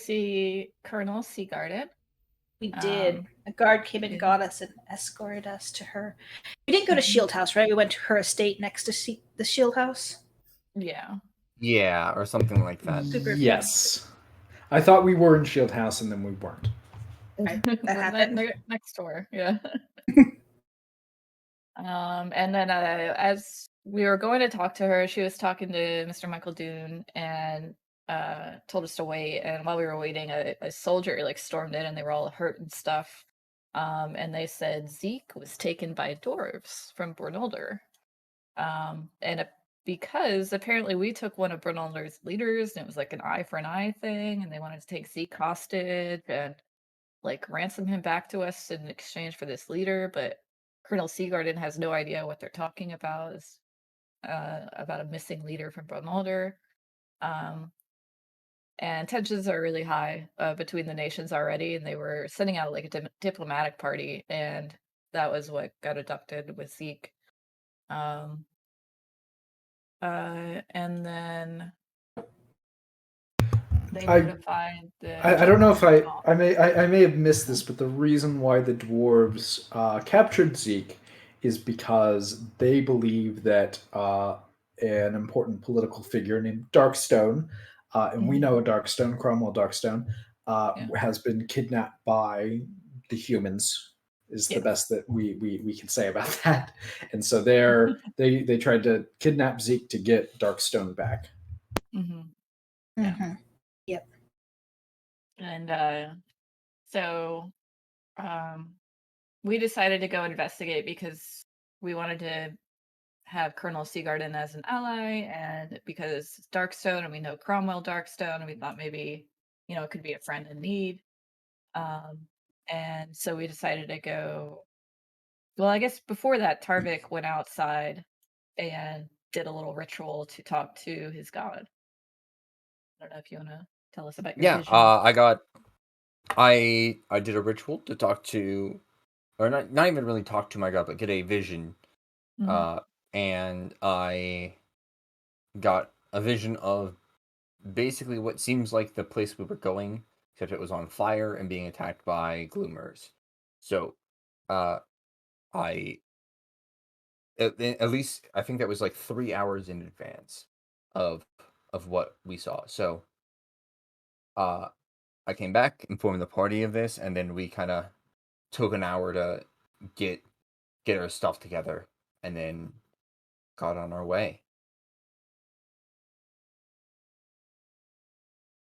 see Colonel Seagarden. We did. A guard came and got us and escorted us to her. We didn't go to Shield House, right? We went to her estate next to the Shield House. Yeah. Yeah, or something like that. Yes. I thought we were in Shield House and then we weren't. Right, that happened. Next door, yeah. And then as we were going to talk to her, she was talking to Mr. Michael Dune and told us to wait. And while we were waiting, a soldier like stormed in and they were all hurt and stuff. And they said Zeke was taken by dwarves from Brunhilder. Because apparently we took one of Brunhilder's leaders and it was like an eye for an eye thing, and they wanted to take Zeke hostage and like ransom him back to us in exchange for this leader, but Colonel Seagarden has no idea what they're talking about. Is about a missing leader from Brunhilder. And tensions are really high between the nations already, and they were sending out like a diplomatic party, and that was what got abducted with Zeke. And then they notified I don't know if I may have missed this, but the reason why the dwarves captured Zeke is because they believe that an important political figure named Darkstone, and we know a Darkstone, Cromwell Darkstone, has been kidnapped by the humans. Is the best that we can say about that. And so they tried to kidnap Zeke to get Darkstone back. Yep. And so we decided to go investigate because we wanted to have Colonel Seagarden as an ally, and because it's Darkstone and we know Cromwell Darkstone, and we thought maybe, it could be a friend in need. And so we decided to go. Well, I guess before that, Tarvik went outside and did a little ritual to talk to his god. I don't know if you want to tell us about your vision. I did a ritual to talk to, or not even really talk to my god, but get a vision. And I got a vision of basically what seems like the place we were going, except it was on fire and being attacked by gloomers. So, at least I think that was like 3 hours in advance of what we saw. So, I came back, informed the party of this, and then we kind of took an hour to get our stuff together, and then got on our way.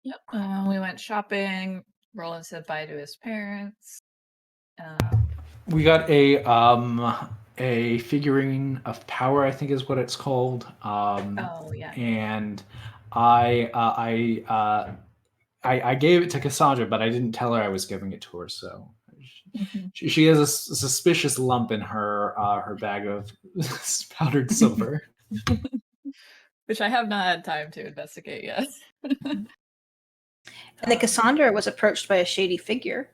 Yep. We went shopping. Roland said bye to his parents. We got a figurine of power, I think is what it's called. And I gave it to Cassandra, but I didn't tell her I was giving it to her. So she has a suspicious lump in her bag of powdered silver, which I have not had time to investigate yet. And then Cassandra was approached by a shady figure.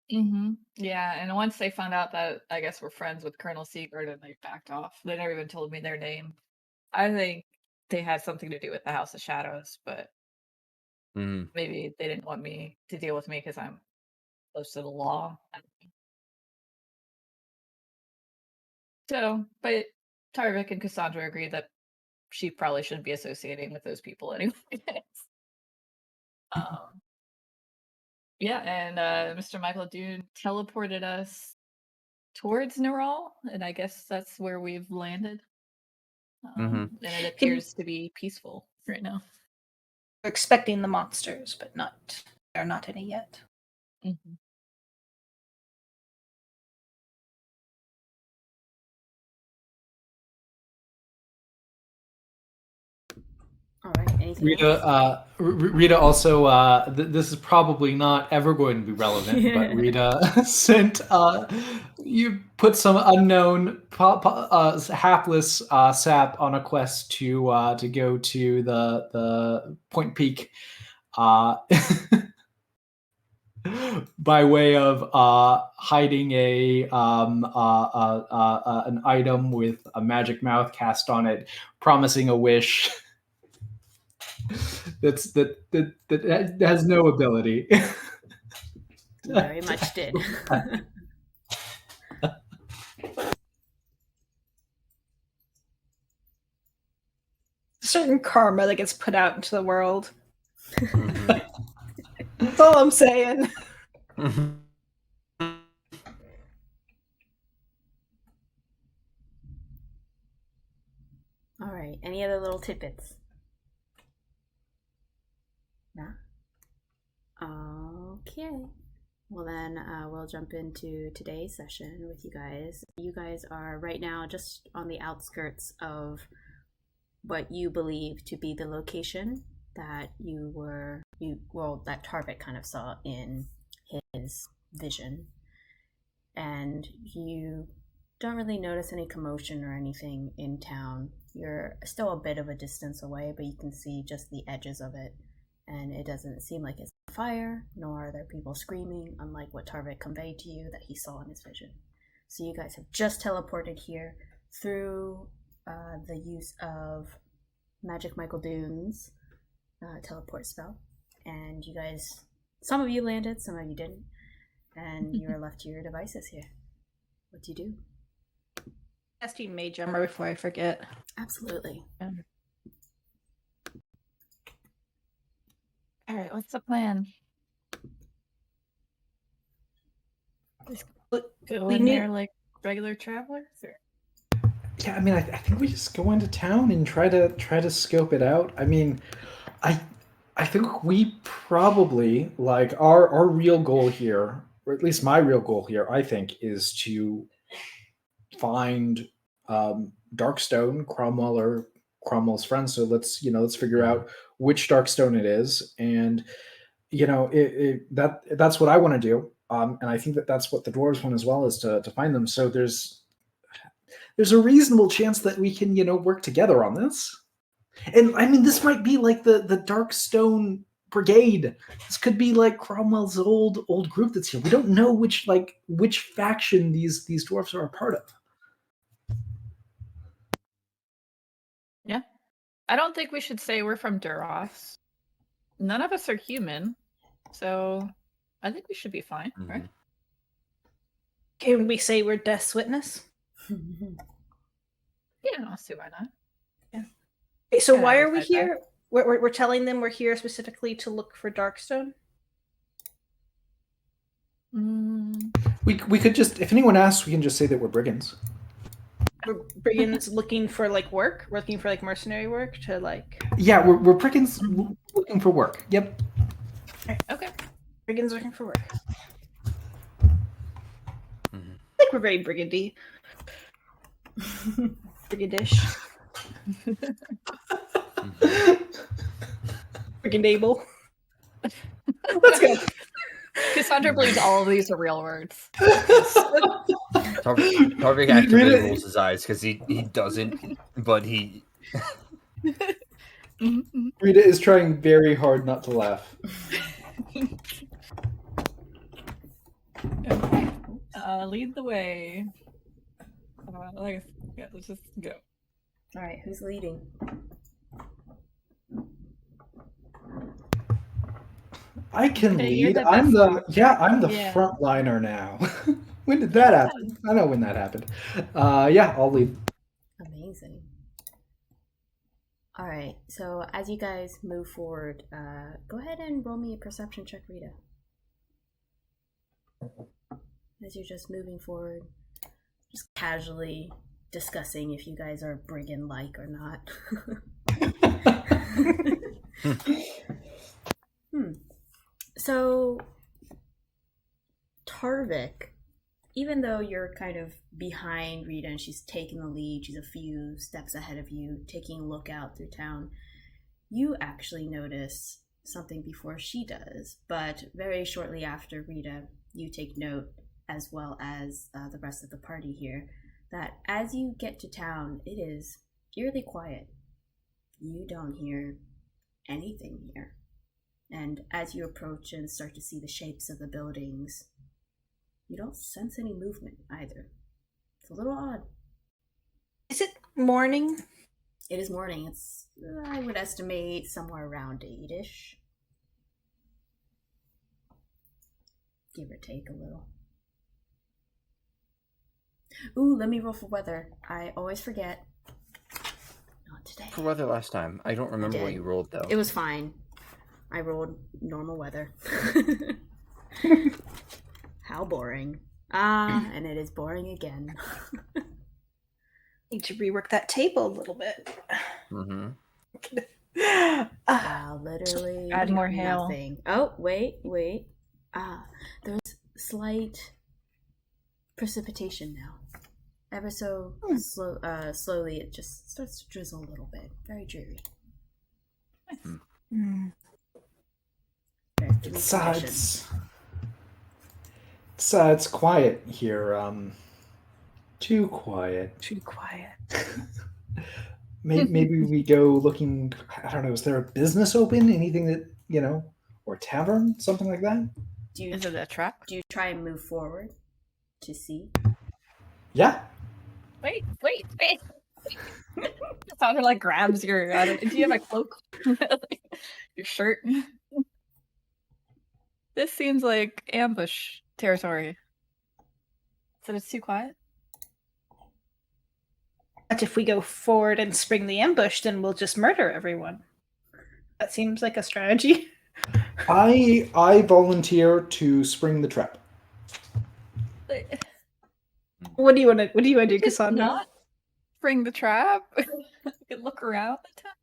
Yeah, and once they found out that I guess we're friends with Colonel Seagarden, they backed off. They never even told me their name. I think they had something to do with the House of Shadows, but maybe they didn't want me to deal with me because I'm close to the law. So, but Tarvik and Cassandra agreed that she probably shouldn't be associating with those people anyway. Yeah, and Mr. Michael Dune teleported us towards Neral, and I guess that's where we've landed. And it appears to be peaceful right now. We're expecting the monsters, but there are not any yet. All right. Anything else? Rita also, this is probably not ever going to be relevant, but Rita sent, you put some unknown hapless sap on a quest to go to the Point Peak by way of hiding an item with a magic mouth cast on it, promising a wish. that has no ability. Very much did. Certain karma that gets put out into the world. Mhm. That's all I'm saying. All right. Any other little tidbits? No? Okay. Well, then we'll jump into today's session with you guys. You guys are right now just on the outskirts of what you believe to be the location that that Tarvik kind of saw in his vision. And you don't really notice any commotion or anything in town. You're still a bit of a distance away, but you can see just the edges of it. And it doesn't seem like it's on fire, nor are there people screaming, unlike what Tarvik conveyed to you that he saw in his vision. So you guys have just teleported here through the use of Magic Michael Dune's teleport spell. And you guys, some of you landed, some of you didn't. And you are left to your devices here. What do you do? Casting Mage Armor before I forget. Absolutely. All right, what's the plan? Just go in there like regular travelers? Or? Yeah, I mean, I think we just go into town and try to scope it out. I mean, I think we probably like our real goal here, or at least my real goal here, I think, is to find Darkstone, Cromwell's friend. So let's figure out which Darkstone it is, and that's what I want to do. And I think that's what the dwarves want as well, is to find them. So there's a reasonable chance that we can work together on this. And I mean, this might be like the Darkstone Brigade. This could be like Cromwell's old group that's here. We don't know which faction these dwarfs are a part of. Yeah. I don't think we should say we're from Duros. None of us are human, so I think we should be fine, right? Can we say we're Death's Witness? Yeah, I'll see why not. Yeah. Okay, so Yeah, why are we here? We're telling them we're here specifically to look for Darkstone? We could just, if anyone asks, we can just say that we're brigands. We're brigands looking for like work? We're looking for like mercenary work to like... Yeah, we're brigands looking for work. Yep. Okay. Brigands looking for work. I think we're very brigandy. Brigandish. Brigandable. Let's go. Cassandra believes all of these are real words. Tarvik actively rolls his eyes because he doesn't, but he... Rita is trying very hard not to laugh. Lead the way. Let's just go. All right, who's leading? I can lead. I'm the frontliner now. When did that happen? I know when that happened. Yeah, I'll lead. Amazing. All right, so as you guys move forward, go ahead and roll me a perception check, Rita. As you're just moving forward, just casually discussing if you guys are brigand-like or not. So, Tarvik, even though you're kind of behind Rita and she's taking the lead, she's a few steps ahead of you, taking a look out through town, you actually notice something before she does. But very shortly after Rita, you take note, as well as the rest of the party here, that as you get to town, it is eerily quiet. You don't hear anything here. And as you approach and start to see the shapes of the buildings, you don't sense any movement either. It's a little odd. Is it morning? It is morning. It's, I would estimate, somewhere around 8-ish. Give or take a little. Ooh, let me roll for weather. I always forget. Not today. For weather last time. I don't remember what you rolled, though. It was fine. I rolled normal weather. How boring. And it is boring again. Need to rework that table a little bit. Mm-hmm. Wow, literally Add more hail. nothing. Oh, wait. There's slight precipitation now. Ever so slowly, it just starts to drizzle a little bit. Very dreary. Mm. It's quiet here. Too quiet. Too quiet. Maybe we go looking. I don't know. Is there a business open? Anything that or a tavern, something like that? Is it a trap? Do you try and move forward to see? Yeah. Wait. Sounded like grabs your. Do you have a cloak? Your shirt. This seems like ambush territory. So it's too quiet. But if we go forward and spring the ambush, then we'll just murder everyone. That seems like a strategy. I volunteer to spring the trap. What do you want to do, Cassandra? Not spring the trap. We could look around the town.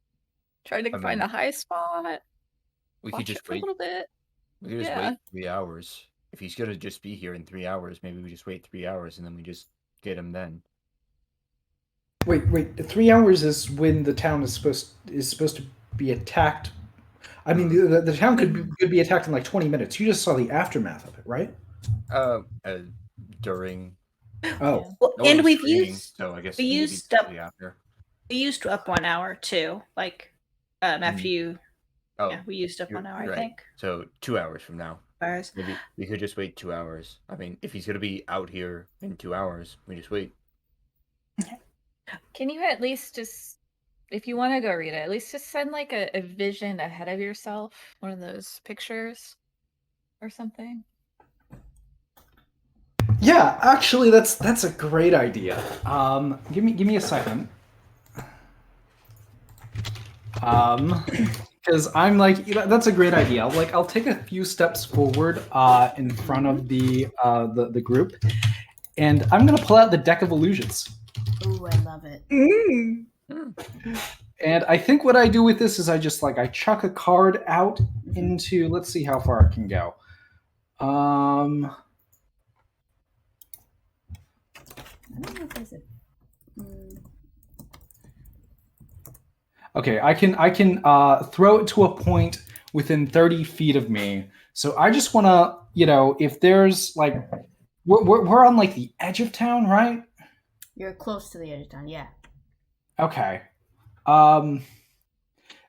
Try to find a high spot. We Watch could just it for wait. a little bit. We could just wait 3 hours. If he's gonna just be here in 3 hours, maybe we just wait 3 hours and then we just get him then. Wait. 3 hours is when the town is supposed to be attacked. I mean, the town could be attacked in like 20 minutes. You just saw the aftermath of it, right? During. Oh, well, and we've used. So I guess we used up. After. We used up 1 hour too. Like after you. Oh, yeah, we used up 1 hour. Right. I think. So 2 hours from now. Hours. Maybe we could just wait 2 hours. I mean, if he's gonna be out here in 2 hours, we just wait. Can you at least just, if you want to go read it, at least just send like a vision ahead of yourself, one of those pictures or something? Yeah, actually, that's a great idea. Give me a second. Because I'm like, that's a great idea. I'll take a few steps forward in front of the group, and I'm gonna pull out the deck of illusions. Ooh, I love it. And I think what I do with this is I chuck a card out into. Let's see how far it can go. I don't know if there's a. Okay, I can throw it to a point within 30 feet of me. So I just want to, if there's like, we're on like the edge of town, right? You're close to the edge of town, yeah. Okay.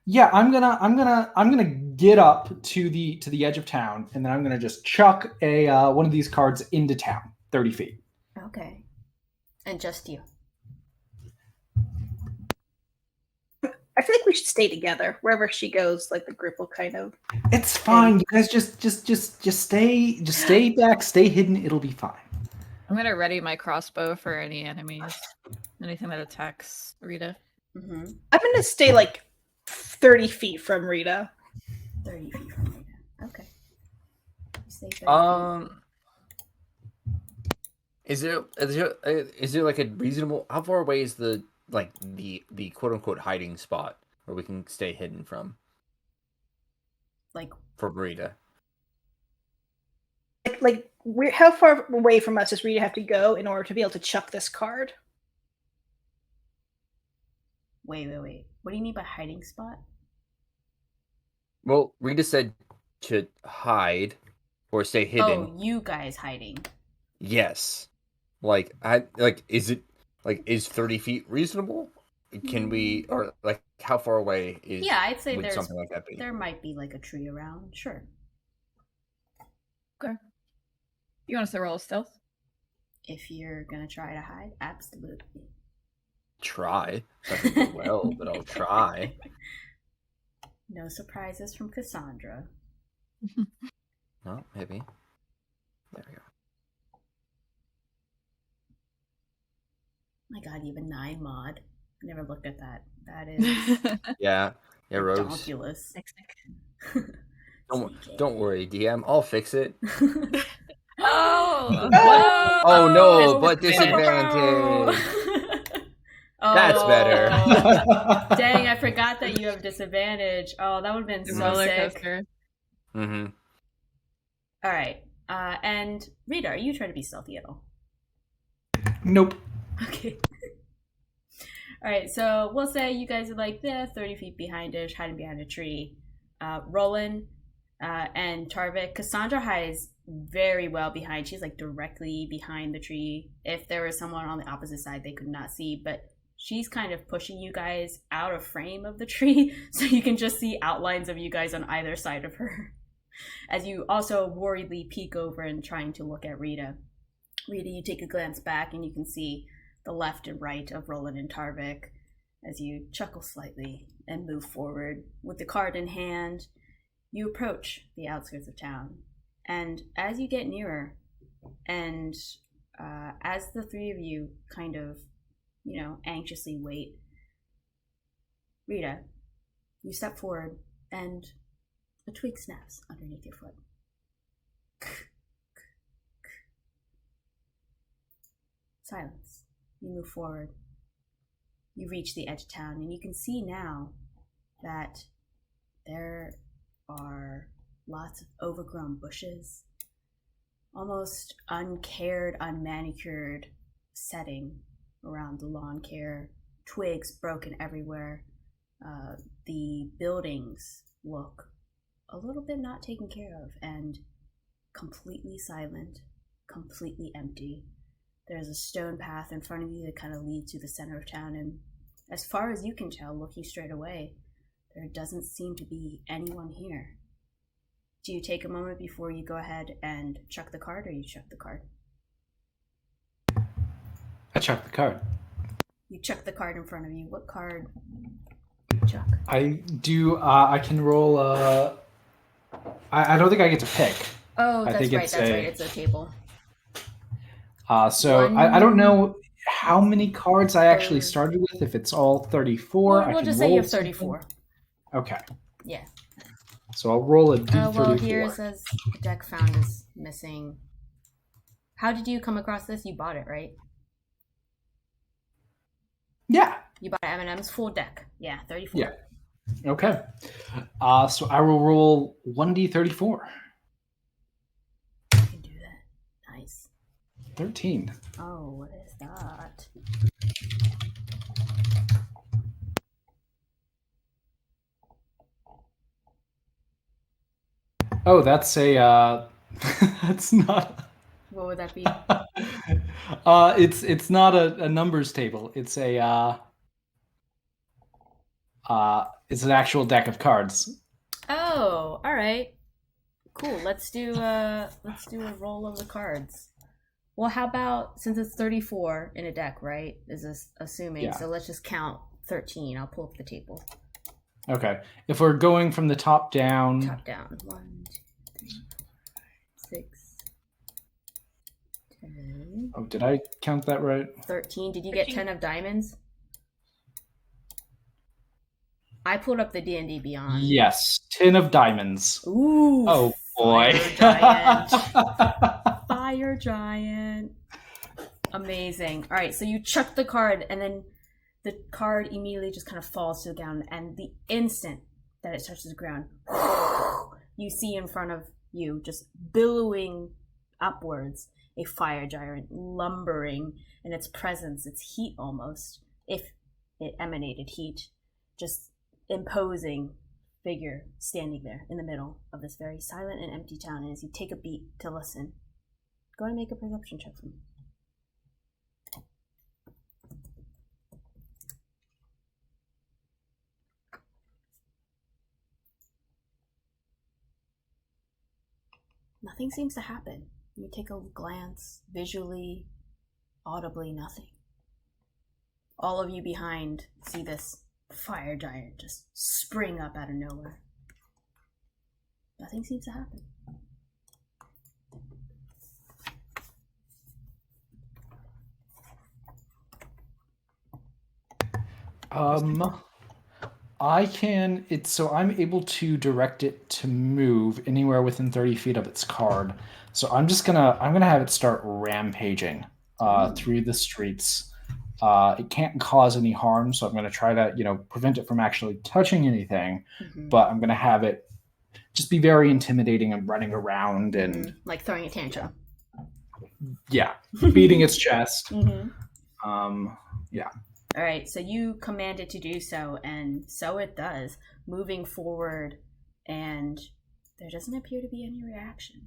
Yeah, I'm gonna get up to the edge of town, and then I'm gonna just chuck one of these cards into town, 30 feet. Okay. And just you. I feel like we should stay together. Wherever she goes, like the group will kind of. It's fine. You guys just stay back, stay hidden. It'll be fine. I'm gonna ready my crossbow for any enemies, anything that attacks Rita. Mm-hmm. I'm gonna stay like 30 feet from Rita. 30 feet from Rita. Okay. Stay 30 feet. Is there like a reasonable? How far away is the quote unquote hiding spot where we can stay hidden from? Like for Rita. Like how far away from us does Rita have to go in order to be able to chuck this card? Wait. What do you mean by hiding spot? Well, Rita said to hide or stay hidden. Oh, you guys hiding. Yes. Is 30 feet reasonable? Can we, or like how far away is? Yeah, I'd say would something like that be? There might be like a tree around. Sure. Okay. You want us to roll stealth? If you're gonna try to hide, absolutely. try. Nothing go well, but I'll try. No surprises from Cassandra. No, maybe. There we go. My God, even 9 mod. Never looked at that. That is Yeah, Rose. ridiculous. Don't worry, DM. I'll fix it. Oh, Oh no, no, but disadvantage. That's Oh, better. Dang, I forgot that you have disadvantage. Oh, that would have been so roller sick. coaster. Mm-hmm. All right. And Rita, are you trying to be stealthy at all? Nope. Okay. All right, so we'll say you guys are like 30 feet behind-ish, hiding behind a tree. Roland and Tarvik. Cassandra hides very well behind. She's like directly behind the tree. If there was someone on the opposite side, they could not see, but she's kind of pushing you guys out of frame of the tree, so you can just see outlines of you guys on either side of her. As you also worriedly peek over and trying to look at Rita. Rita, you take a glance back and you can see the left and right of Roland and Tarvik as you chuckle slightly and move forward. With the card in hand, you approach the outskirts of town. And as you get nearer, and as the three of you kind of, anxiously wait, Rita, you step forward and a twig snaps underneath your foot. Silence. You move forward. You reach the edge of town, and you can see now that there are lots of overgrown bushes, almost uncared, unmanicured setting around the lawn care, twigs broken everywhere. The buildings look a little bit not taken care of and completely silent, completely empty. There's a stone path in front of you that kind of leads to the center of town, and as far as you can tell, looking straight away, there doesn't seem to be anyone here. Do you take a moment before you go ahead and chuck the card, or you chuck the card? I chuck the card. You chuck the card in front of you. What card do you chuck? I do. I can roll. I don't think I get to pick. Oh, I that's think right. it's That's a- right. It's a table. So One- I don't know how many cards I actually Third. started with. If it's all 34, I We'll can just say you roll have 34. something. Okay. Yeah. So I'll roll a D34. Well, here it says deck found is missing. How did you come across this? You bought it, right? Yeah. You bought M&M's full deck. Yeah, 34. Yeah. Okay. So I will roll 1D34. You can do that. Nice. 13. Oh, what is that? Oh, that's a. That's not. What would that be? It's not a numbers table. It's a. It's an actual deck of cards. Oh, all right. Cool. Let's do a roll of the cards. Well, how about, since it's 34 in a deck, right? Is this assuming? Yeah. So let's just count 13. I'll pull up the table. Okay. If we're going from the top down. Top down. 1, 2, 3, 4, 5, 6, 10. Oh, did I count that right? 13. Did you get 10 of diamonds? I pulled up the D&D Beyond. Yes. 10 of diamonds. Ooh. Oh, boy. Fire giant. Fire giant. Amazing. All right, so you chuck the card, and then the card immediately just kind of falls to the ground, and the instant that it touches the ground, you see in front of you, just billowing upwards, a fire giant lumbering in its presence, its heat almost, if it emanated heat, just imposing figure standing there in the middle of this very silent and empty town. And as you take a beat to listen, go ahead and make a perception check for me. Nothing seems to happen. You take a glance, visually, audibly, nothing. all of you behind see this fire giant just spring up out of nowhere. Nothing seems to happen. I'm able to direct it to move anywhere within 30 feet of its card. So I'm gonna have it start rampaging through the streets. It can't cause any harm, so I'm gonna try to, prevent it from actually touching anything. Mm-hmm. But I'm gonna have it just be very intimidating and running around and like throwing a tantrum. Yeah, beating its chest. Mm-hmm. Yeah. All right, so you command it to do so, and so it does, moving forward, and there doesn't appear to be any reaction.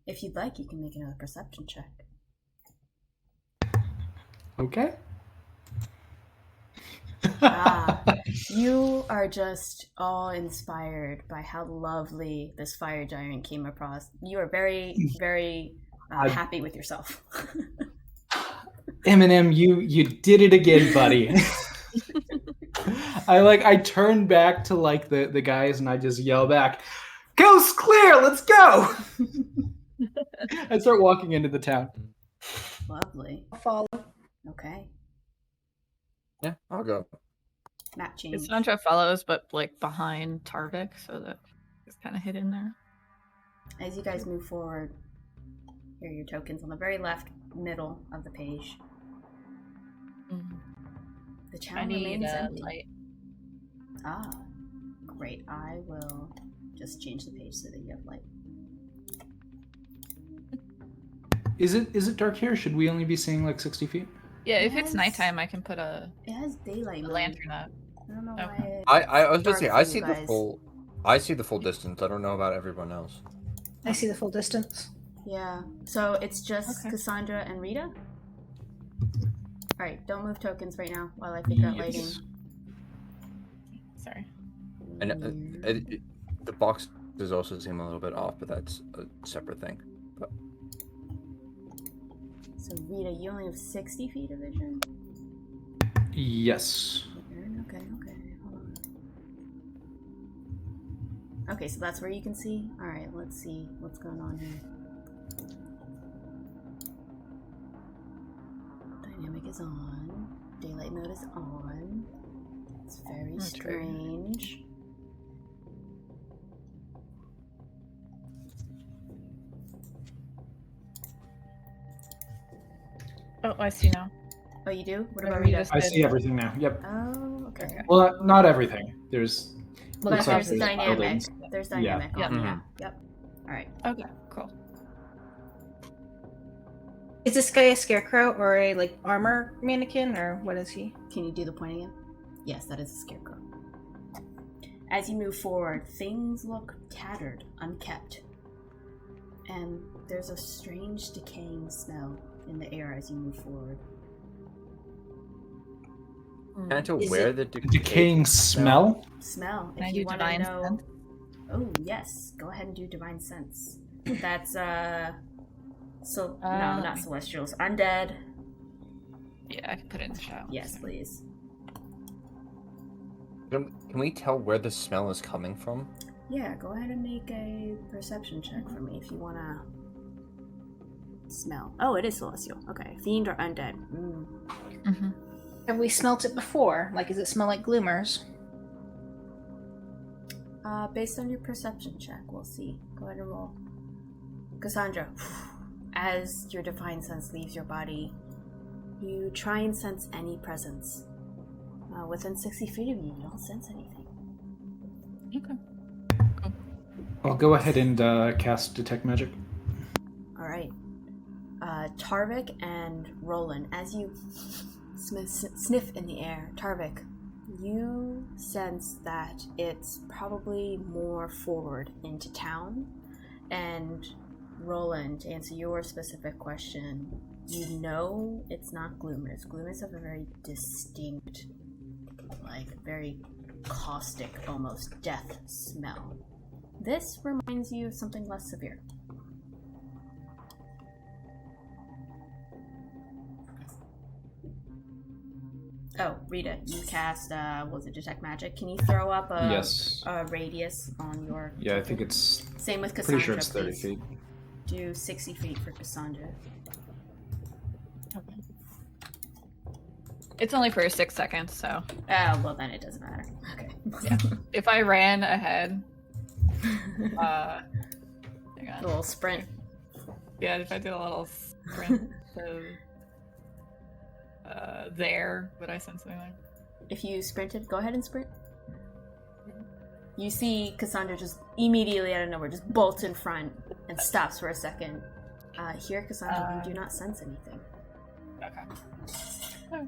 If you'd like, you can make another perception check. Okay. You are just awe-inspired by how lovely this fire giant came across. You are very, very happy with yourself. Eminem, you did it again, buddy. I turn back to the guys and I just yell back, "Coast clear, let's go!" I start walking into the town. Lovely. I'll follow. Okay. Yeah, I'll go. Map change. Cassandra follows, but behind Tarvik, so that it's kind of hidden there. As you guys move forward, here are your tokens on the very left middle of the page. The town remains empty. Light. Great. I will just change the page so that you have light. Is it dark here? Should we only be seeing 60 feet? Yeah, if it's nighttime, I can put a has daylight lantern up. I don't know why. I was gonna say I see guys. I see the full distance. I don't know about everyone else. I see the full distance. Yeah. So it's just Cassandra and Rita? Alright, don't move tokens right now while I figure out lighting. Sorry. And the boxes also seem a little bit off, but that's a separate thing. But... So Rita, you only have 60 feet of vision? Yes. Okay, hold on. Okay, so that's where you can see? Alright, let's see what's going on here. Dynamic is on. Daylight mode is on. It's very strange. Oh, I see now. Oh, you do? What about Rita? Rita? I see everything now. Yep. Oh, okay. Well, not everything. There's But looks there's dynamic. buildings. There's dynamic Yeah. on Mhm. yeah. Yep. Alright. Okay, cool. Is this guy a scarecrow or a armor mannequin, or what is he? Can you do the point again? Yes, that is a scarecrow. As you move forward, things look tattered, unkept. And there's a strange decaying smell in the air as you move forward. Can I tell Is where it the decaying smell. Smell. Can I If do you want to divine know. sense? Oh yes, go ahead and do divine sense. That's so no, let not me- celestials. Undead. Yeah, I can put it in the shower. Yes, please. Can we tell where the smell is coming from? Yeah, go ahead and make a perception check for me if you wanna smell. Oh, it is celestial. Okay, fiend or undead. Mm-hmm. Have we smelt it before? Does it smell like gloomers? Based on your perception check, we'll see. Go ahead and roll. Cassandra, as your divine sense leaves your body, you try and sense any presence. Within 60 feet of you, you don't sense anything. Okay. I'll go ahead and cast Detect Magic. Alright. Tarvik and Roland, as you sniff in the air, Tarvik, you sense that it's probably more forward into town. And Roland, to answer your specific question, you know it's not gloomers. Gloomers have a very distinct, very caustic, almost death smell. This reminds you of something less severe. Oh, Rita, you cast, what was it, Detect Magic? Can you throw up a, Yes. a radius on your... Yeah, I think it's... Same with Cassandra, Pretty sure it's 30 please. feet. Do 60 feet for Cassandra. Okay. It's only for 6 seconds, so... Oh, well then it doesn't matter. Okay. Yeah. If I ran ahead... hang on. A little sprint. Yeah, if I did a little sprint to... there, would I send something like... If you sprinted, go ahead and sprint. You see Cassandra just immediately out of nowhere just bolts in front and stops for a second. Here, Cassandra, you do not sense anything. Okay. Oh.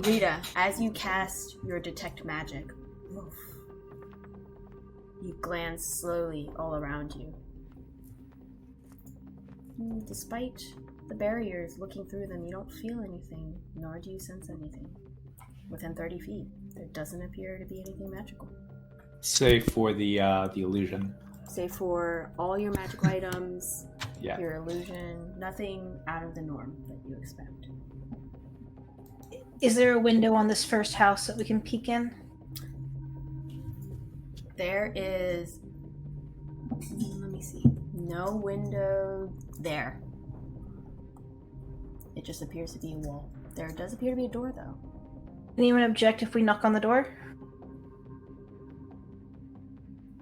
Rita, as you cast your Detect Magic, you glance slowly all around you. Despite the barriers, looking through them, you don't feel anything, nor do you sense anything. Within 30 feet, there doesn't appear to be anything magical. Save for the illusion. Save for all your magical items, Yeah. your illusion, nothing out of the norm that you expect. Is there a window on this first house that we can peek in? There is... Let me see. No window there. It just appears to be a wall. There does appear to be a door, though. Anyone object if we knock on the door?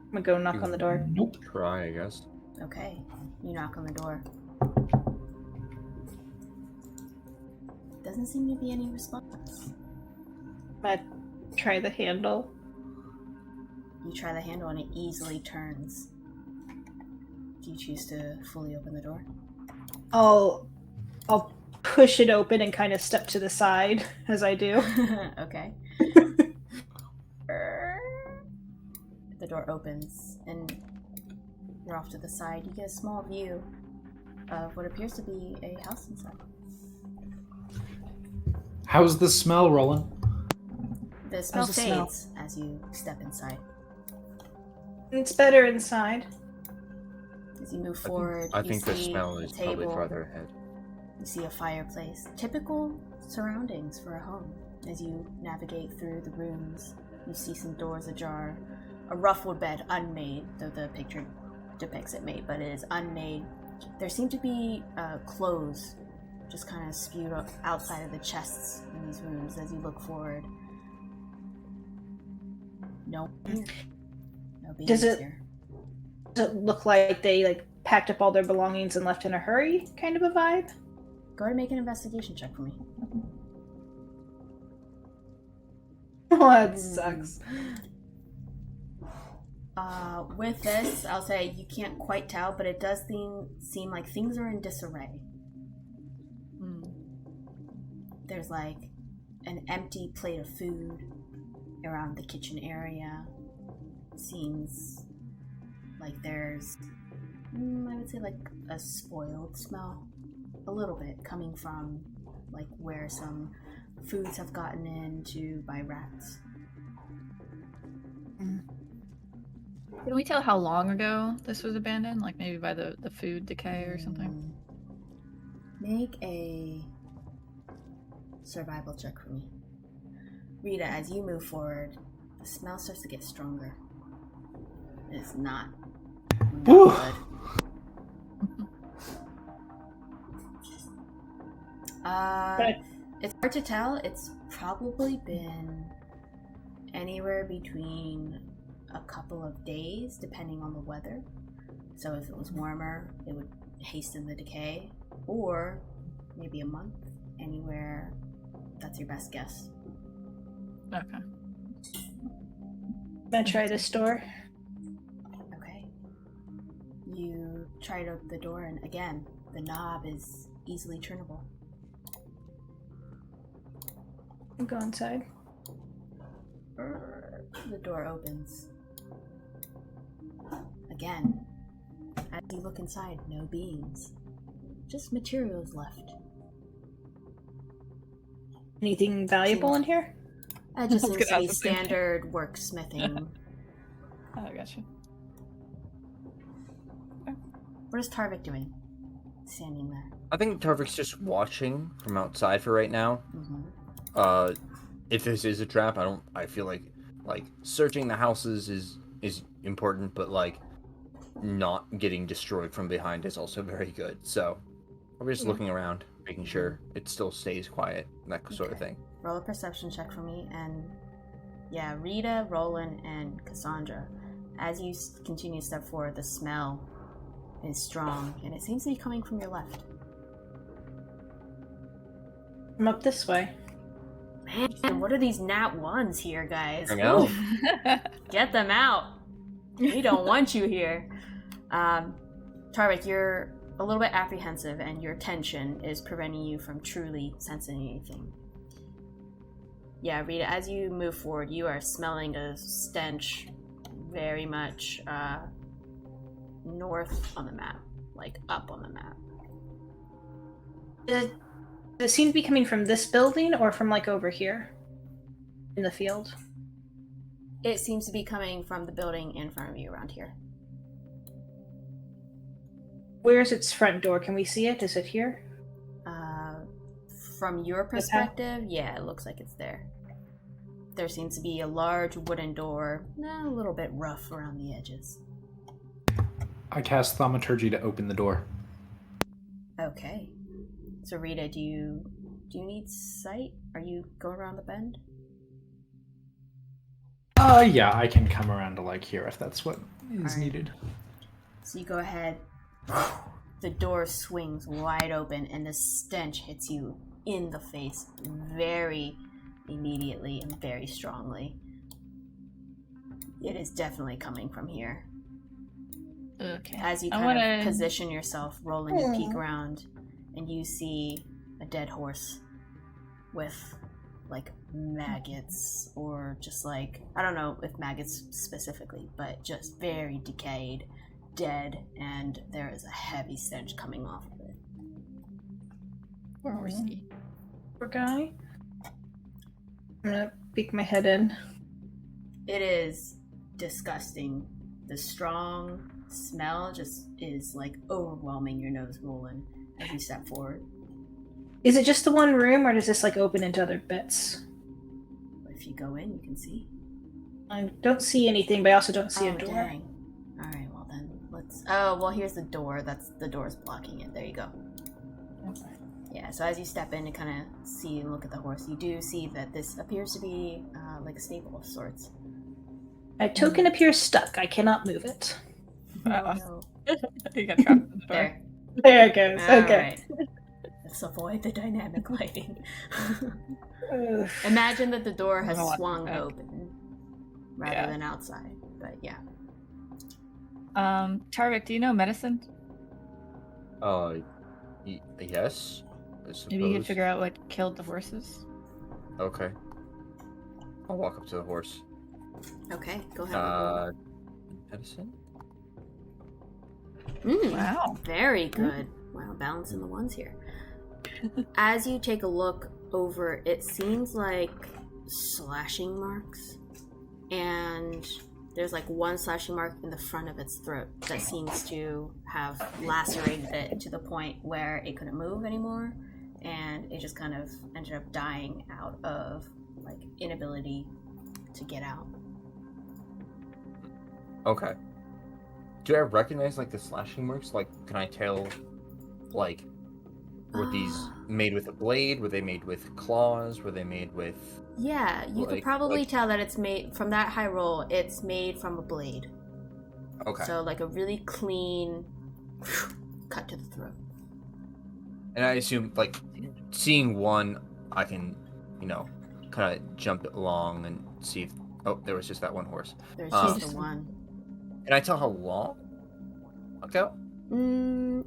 I'm gonna go knock on the door. Nope. Try, I guess. Okay. You knock on the door. Doesn't seem to be any response. I try the handle. You try the handle and it easily turns. Do you choose to fully open the door? I'll push it open and kind of step to the side as I do. Okay. The door opens and you're off to the side. You get a small view of what appears to be a house inside. How's the smell, Roland? The smell How's the smell? fades as you step inside. It's better inside. As you move forward, I you think the see smell a is probably table. farther ahead. You see a fireplace. Typical surroundings for a home. As you navigate through the rooms, you see some doors ajar. A ruffled bed, unmade, though the picture depicts it made, but it is unmade. There seem to be clothes just kind of spewed up outside of the chests in these rooms as you look forward. No beings. No beings Does it- here. Does it look like they packed up all their belongings and left in a hurry? Kind of a vibe? Go ahead and make an investigation check for me. Oh, that sucks. With this, I'll say you can't quite tell, but it does seem like things are in disarray. There's an empty plate of food around the kitchen area. Seems like there's, I would say, a spoiled smell. A little bit coming from where some foods have gotten into by rats. Can we tell how long ago this was abandoned? Maybe by the food decay or something? Make a survival check for me. Rita, as you move forward, the smell starts to get stronger. It's not Woo. good. It's hard to tell. It's probably been anywhere between a couple of days, depending on the weather. So if it was warmer, it would hasten the decay, or maybe a month. Anywhere, that's your best guess. Okay. I'm gonna try this door. Okay. You try to open the door, and again, the knob is easily turnable. I'll go inside. The door opens. Again, as you look inside, no beings. Just materials left. Anything valuable in here? It just I was seems to gonna be ask the same thing. standard worksmithing. Oh, I gotcha. What is Tarvik doing? Standing there. I think Tarvik's just watching from outside for right now. Mm-hmm. if this is a trap, I feel like searching the houses is important, but like not getting destroyed from behind is also very good. So we're just looking around, making sure it still stays quiet, that sort of thing. Roll a perception check for me, and yeah, Rita, Roland, and Cassandra. As you continue to step forward, the smell is strong, and it seems to be coming from your left. I'm up this way. Man, what are these nat ones here, guys? I know. Get them out. We don't want you here. Tarvik, you're a little bit apprehensive, and your tension is preventing you from truly sensing anything. Yeah, Rita, as you move forward, you are smelling a stench very much north on the map, like up on the map. Does it seem to be coming from this building or from like over here in the field? It seems to be coming from the building in front of you around here. Where's its front door? Can we see it? Is it here? From your perspective, yeah, it looks like it's there. There seems to be a large wooden door, a little bit rough around the edges. I cast Thaumaturgy to open the door. Okay. So Rita, do you need sight? Are you going around the bend? Yeah, I can come around to like here if that's what is needed. So you go ahead. The door swings wide open, and the stench hits you in the face very immediately and very strongly. It is definitely coming from here. Okay. As you kind of position yourself, Roland, you peek around, and you see a dead horse with like maggots, or just like, I don't know if maggots specifically, but just very decayed, dead, and there is a heavy stench coming off of it. Poor horsey. Poor guy. I'm gonna peek my head in. It is disgusting. The strong smell just is like overwhelming your nose, Roland, as you step forward. Is it just the one room, or does this like open into other bits? If you go in, you can see. I don't see anything, but I also don't see a door. Dang. All right, well then let's. Oh, well, here's the door. The door's blocking it. There you go. Okay. Yeah. So as you step in and kind of see and look at the horse, you do see that this appears to be like a stable of sorts. My token appears stuck. I cannot move it. No. You got trapped in the door. There. There it goes. All Okay. right. Let's avoid the dynamic lighting. Ugh. Imagine that the door has I wanna watch swung that. open rather than outside. But yeah. Tarvik, do you know medicine? Yes. I suppose. Maybe you could figure out what killed the horses. Okay. I'll walk up to the horse. Okay, go ahead. Medicine? Wow. Very good. Wow, balancing the ones here. As you take a look over, it seems like slashing marks. And there's like one slashing mark in the front of its throat that seems to have lacerated it to the point where it couldn't move anymore. And it just kind of ended up dying out of like inability to get out. Okay. Do I recognize like the slashing marks? Like, can I tell, like, were these made with a blade? Were they made with claws? Were they made with... Yeah, you could probably tell that it's made, from that high roll, it's made from a blade. Okay. So like a really clean cut to the throat. And I assume, like, seeing one, I can, kind of jump it along and see if... Oh, there was just that one horse. There's just the one. Can I tell how long ago?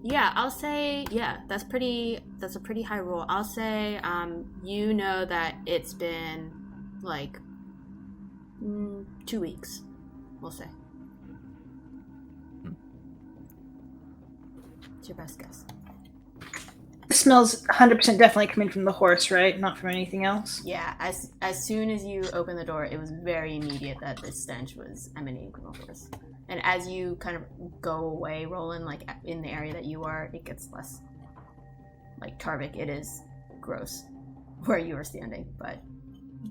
Yeah, I'll say, that's a pretty high roll. I'll say, you know that it's been, like, 2 weeks, we'll say. It's your best guess. It smells 100% definitely coming from the horse, right? Not from anything else? Yeah, as soon as you open the door, it was very immediate that this stench was emanating from the horse. And as you kind of go away, Roland, like in the area that you are, it gets less. Like Tarvik, it is gross where you are standing, but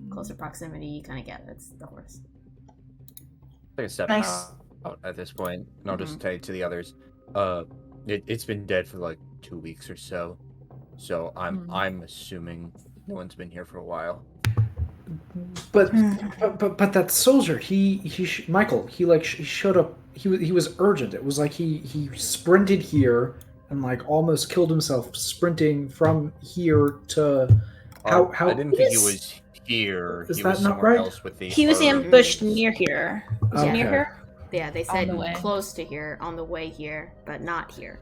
closer proximity, you kind of get it's the horse. Take a step Nice. out at this point, and I'll just say to the others, it's been dead for like 2 weeks or so. So I'm assuming no one's been here for a while. But that soldier, Michael, he showed up. He was urgent. It was like he sprinted here and like almost killed himself sprinting from here to. How I didn't think he was here. Is He that was not somewhere right? else with the. He was herbs. ambushed near here. Was he near Okay. here? Yeah, they On said the way. close to here, on the way here, but not here.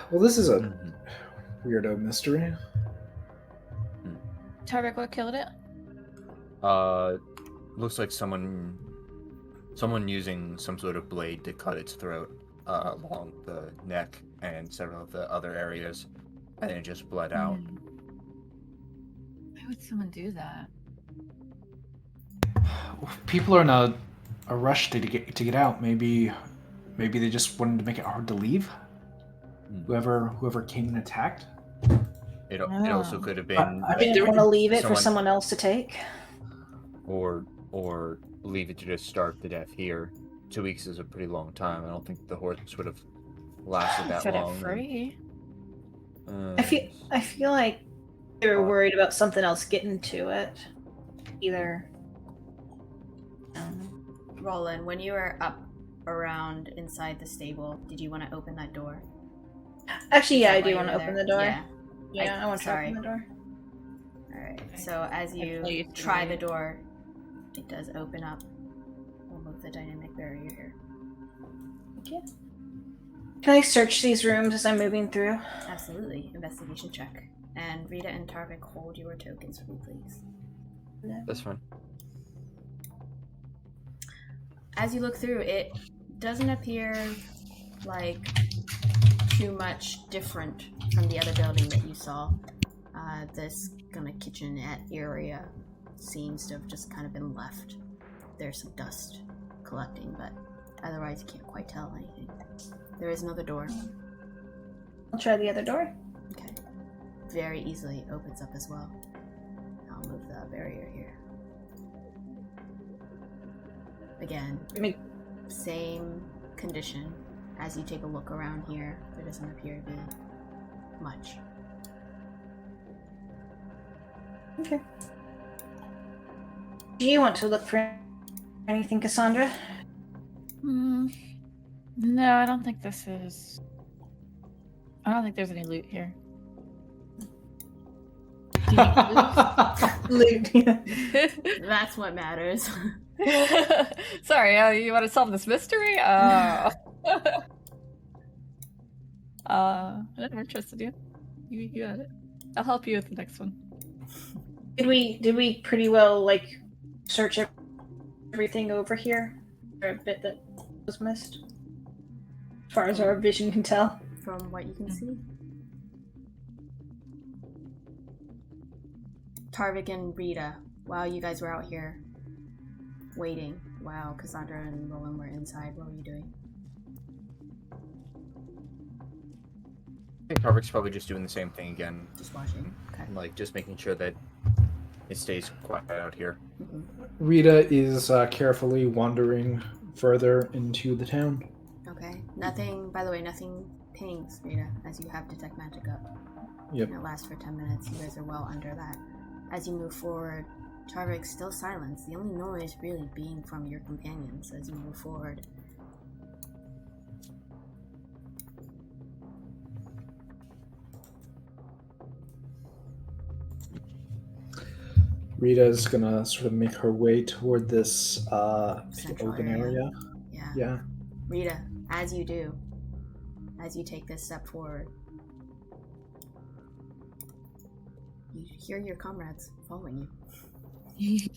Well, this is a Mhm. weirdo mystery. Tarvik, what killed it? Looks like someone using some sort of blade to cut its throat along the neck and several of the other areas, and it just bled out. Why would someone do that? People are in a rush to get out. Maybe they just wanted to make it hard to leave. Whoever came and attacked. It also could have been I didn't want to leave it for someone- someone else to take. or leave it to just starve to death here. 2 weeks is a pretty long time. I don't think the horse would have lasted that Set long. it free. I feel like they were worried about something else getting to it. Either. Roland, when you were up around inside the stable, did you want to open that door? Actually, yeah, I Is that do why want to you were open there? the door. Yeah. Yeah, I want to sorry. open the door. Alright, so as you please try do. the door, it does open up. We'll move the dynamic barrier here. Okay. Can I search these rooms as I'm moving through? Absolutely. Investigation check. And Rita and Tarvik, hold your tokens for me, please. That's fine. As you look through, it doesn't appear like too much different from the other building that you saw. This kind of kitchenette area seems to have just kind of been left. There's some dust collecting, but otherwise you can't quite tell anything. There is another door. I'll try the other door. Okay. Very easily opens up as well. I'll move the barrier here. Again, same condition. As you take a look around here, there doesn't appear to be much. Okay. Do you want to look for anything, Cassandra? No, I don't think this is. I don't think there's any loot here. Do you need Loot. That's what matters. loot? Sorry, you want to solve this mystery? I'm interested in you. You got it. I'll help you with the next one. Did we pretty well search everything over here? Or a bit that was missed? As far as our vision can tell. From what you can see. Tarvik and Rita, while you guys were out here waiting, while Cassandra and Roland were inside, what were you doing? I think Tarvik's probably just doing the same thing again. Just watching. Okay. Like, just making sure that it stays quiet out here. Mm-hmm. Rita is carefully wandering further into the town. Okay. Nothing, by the way, nothing pings, Rita, as you have Detect Magic up. Yep. And it lasts for 10 minutes. You guys are well under that. As you move forward, Tarvik's still silenced. The only noise really being from your companions as you move forward. Rita's gonna sort of make her way toward this Central open area. area. Yeah. Yeah. Rita, as you do, as you take this step forward, you hear your comrades following you.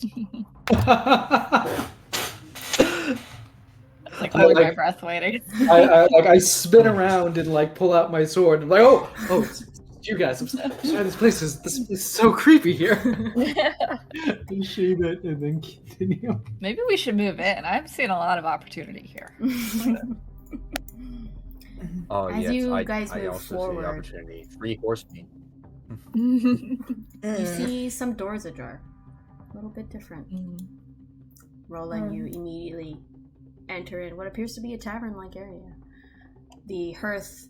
Like I holding my like- breath, waiting. I spin around and pull out my sword and oh, it's you guys. I'm sorry, this place is so creepy here. And shave it and then continue. Maybe we should move in. I'm seeing a lot of opportunity here. Oh, As yes, you I guys move also see forward- the opportunity. 3 horsemen. You see some doors ajar. a little bit different. Roland, you immediately enter in what appears to be a tavern-like area. The hearth,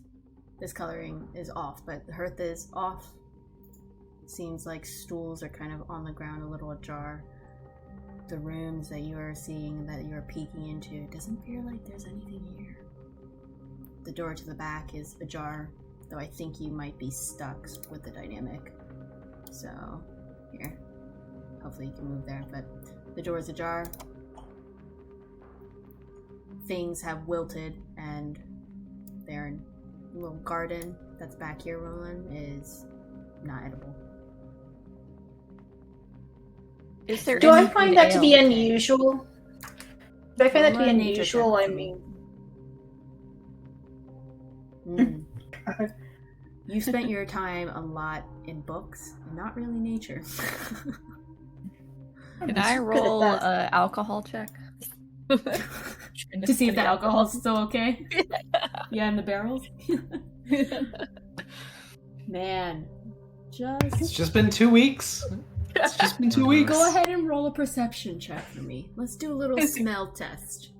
this coloring is off, but the hearth is off. Seems like stools are kind of on the ground, a little ajar. The rooms that you are seeing, that you are peeking into, it doesn't appear like there's anything here. The door to the back is ajar, though I think you might be stuck with the dynamic. So, here. Hopefully you can move there, but the door is ajar. Things have wilted, and their little garden that's back here, Roland, is not edible. Is there Do I anything find that to be ale? unusual? Do I find that to be Roll a nature unusual? check I for me. mean, You spent your time a lot in books and not really nature. Can I good at roll that. a alcohol check? To see if the alcohol's still okay? Yeah, in the barrels? Man, It's just been 2 weeks. It's just been 2 weeks. go ahead and roll a perception check for me. Let's do a little smell test.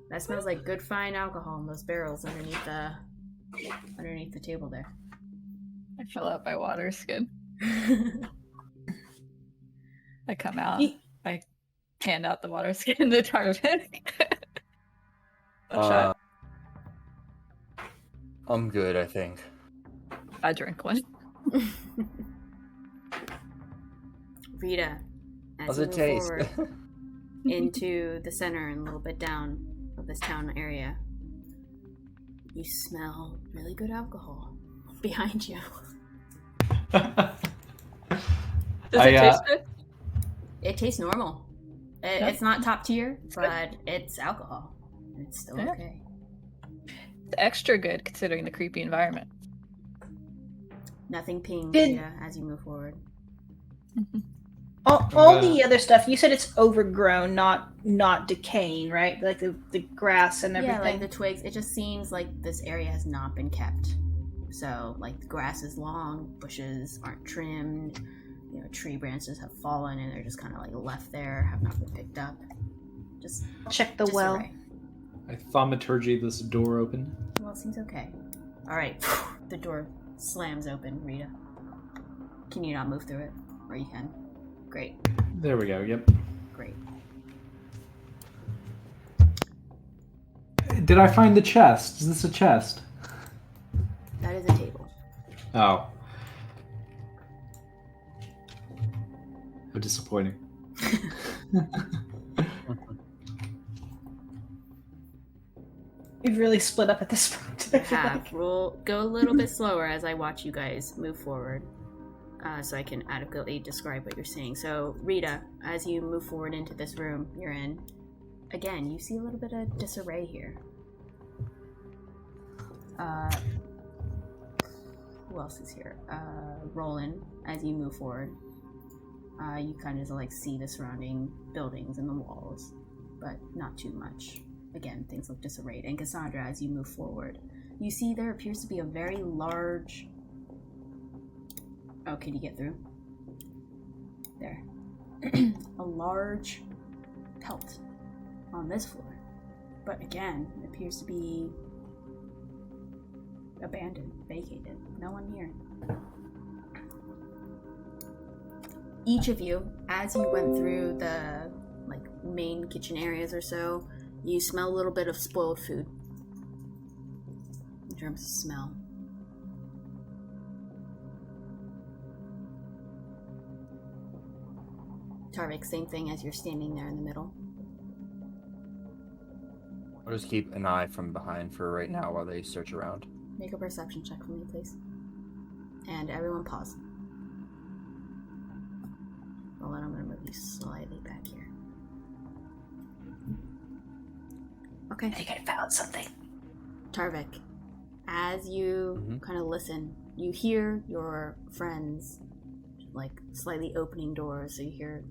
That smells like good fine alcohol in those barrels underneath the table there. I fill out my water skin. I come out. I hand out the water skin to Tarvik. Shot. I'm good, I think. I drink one. Rita, as How's you it move taste? forward into the center and a little bit down of this town area, you smell really good alcohol behind you. Does it taste good? It tastes normal. Yeah. It's not top tier, but it's alcohol. It's still Yeah. okay. It's extra good considering the creepy environment. Nothing pings Did- Rita as you move forward. all the other stuff, you said it's overgrown, not decaying, right? Like the grass and everything. Yeah, like the twigs. It just seems like this area has not been kept. So, like, the grass is long, bushes aren't trimmed, tree branches have fallen and they're just kind of like left there, have not been picked up. Just Check the well. disarray. I thaumaturgy this door open. Well, it seems okay. Alright, the door slams open, Rita. Can you not move through it? Or you can. Great, There we go. Yep. great. Did I find the chest? Is this a chest? That is a table. Oh. How disappointing. We've really split up at this point. I feel like. Go a little bit slower as I watch you guys move forward, so I can adequately describe what you're seeing. So, Rita, as you move forward into this room you're in, again, you see a little bit of disarray here. Who else is here? Roland, as you move forward, you kind of like see the surrounding buildings and the walls, but not too much. Again, things look disarrayed. And Cassandra, as you move forward, you see there appears to be a very large... Oh, can you get through? There. A large pelt on this floor. But again, it appears to be abandoned, vacated. No one here. Each of you, as you went through the main kitchen areas or so, you smell a little bit of spoiled food in terms of smell. Tarvik, same thing as you're standing there in the middle. I'll just keep an eye from behind for right now while they search around. Make a perception check for me, please. And everyone pause. Well, then I'm going to move you slightly back here. Okay. I think I found something. Tarvik, as you kind of listen, you hear your friends slightly opening doors, so you hear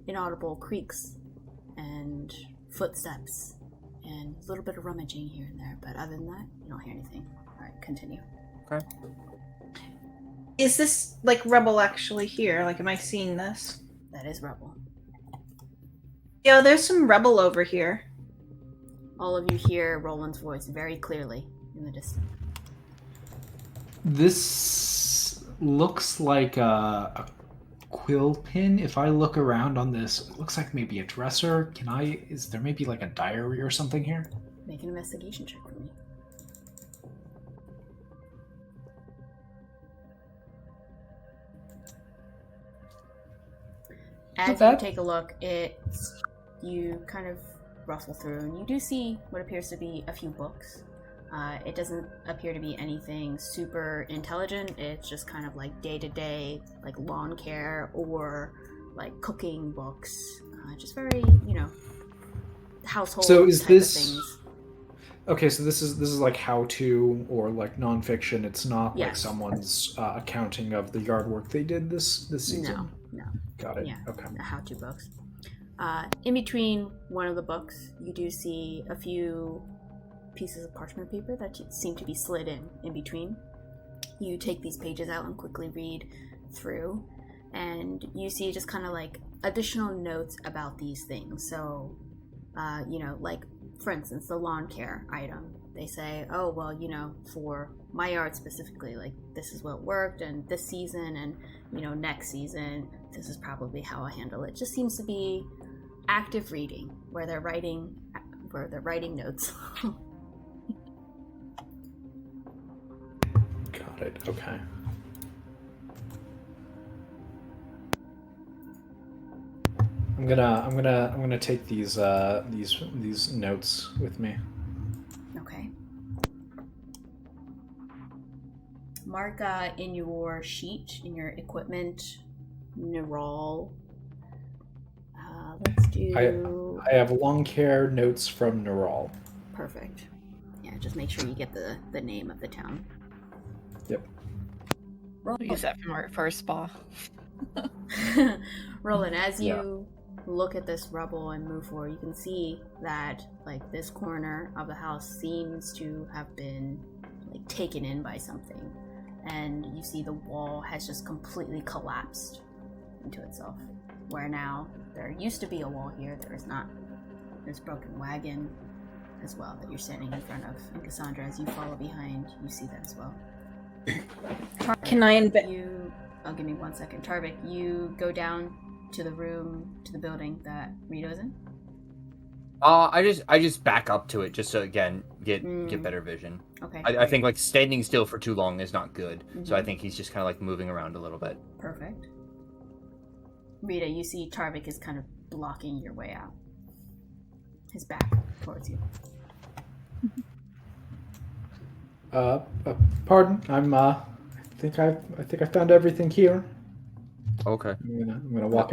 inaudible creaks and footsteps and a little bit of rummaging here and there, but other than that, you don't hear anything. Alright, continue. Okay. Is this like rubble actually here? Like, am I seeing this? That is rubble. Yeah, there's some rubble over here. All of you hear Roland's voice very clearly in the distance. This looks like a quill pin. If I look around on this, it looks like maybe a dresser. Is there maybe like a diary or something here? Make an investigation check for me. As you take a look, you kind of ruffle through, and you do see what appears to be a few books. It doesn't appear to be anything super intelligent. It's just kind of like day-to-day, like lawn care or like cooking books. Just very, household So is type this of things. okay? So this is like how to or like nonfiction. It's not like Yes. someone's accounting of the yard work they did this season. No. Got it. Yeah, Okay. the how-to books. In between one of the books, you do see a few pieces of parchment paper that seem to be slid in between. You take these pages out and quickly read through, and you see just kind of like additional notes about these things. So, like for instance, the lawn care item. They say, oh, well, for my yard specifically, like this is what worked, and this season, and next season, this is probably how I handle it. Just seems to be active reading where they're writing notes. Got it. Okay. I'm gonna take these notes with me. Okay. Mark in your sheet, in your equipment, Neral. Let's do. I have lawn care notes from Neral. Perfect. Yeah, just make sure you get the name of the town. Yep. We'll use that from our first spa. Roland, as you look at this rubble and move forward, you can see that like this corner of the house seems to have been like taken in by something, and you see the wall has just completely collapsed into itself. Where now there used to be a wall here, there is not. There's a broken wagon as well that you're standing in front of, and Cassandra, as you follow behind, you see that as well. Can I Oh, give me 1 second. Tarvik, you go down to the building that Rito's in? I just back up to it just to again get better vision. Okay. I think like standing still for too long is not good. Mm-hmm. So I think he's just kind of like moving around a little bit. Perfect. Rita, you see Tarvik is kind of blocking your way out. His back towards you. Pardon. I think I found everything here. Okay. I'm gonna walk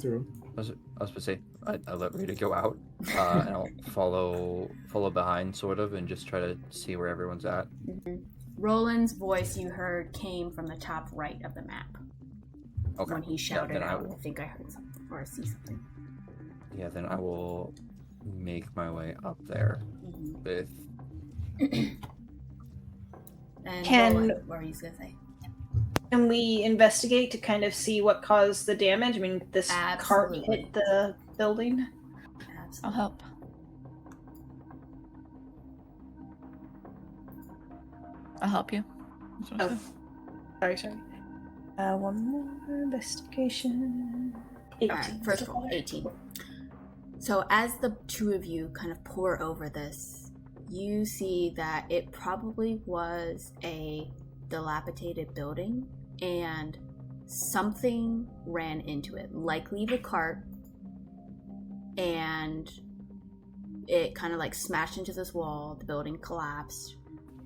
through. I was supposed to say I let Rita go out, and I'll follow behind sort of, and just try to see where everyone's at. Mm-hmm. Roland's voice you heard came from the top right of the map. Okay. When he shouted I out, I think I heard something or I see something. Yeah, then I will make my way up there with. And Roland, what were you gonna say? Can we investigate to kind of see what caused the damage? I mean, this cart hit the building. Absolutely. I'll help. I'll help you. Oh, sorry. One more investigation. 18. All right, first of all, 18. So as the two of you kind of pour over this, you see that it probably was a dilapidated building and something ran into it, likely the cart, and it kind of like smashed into this wall, the building collapsed,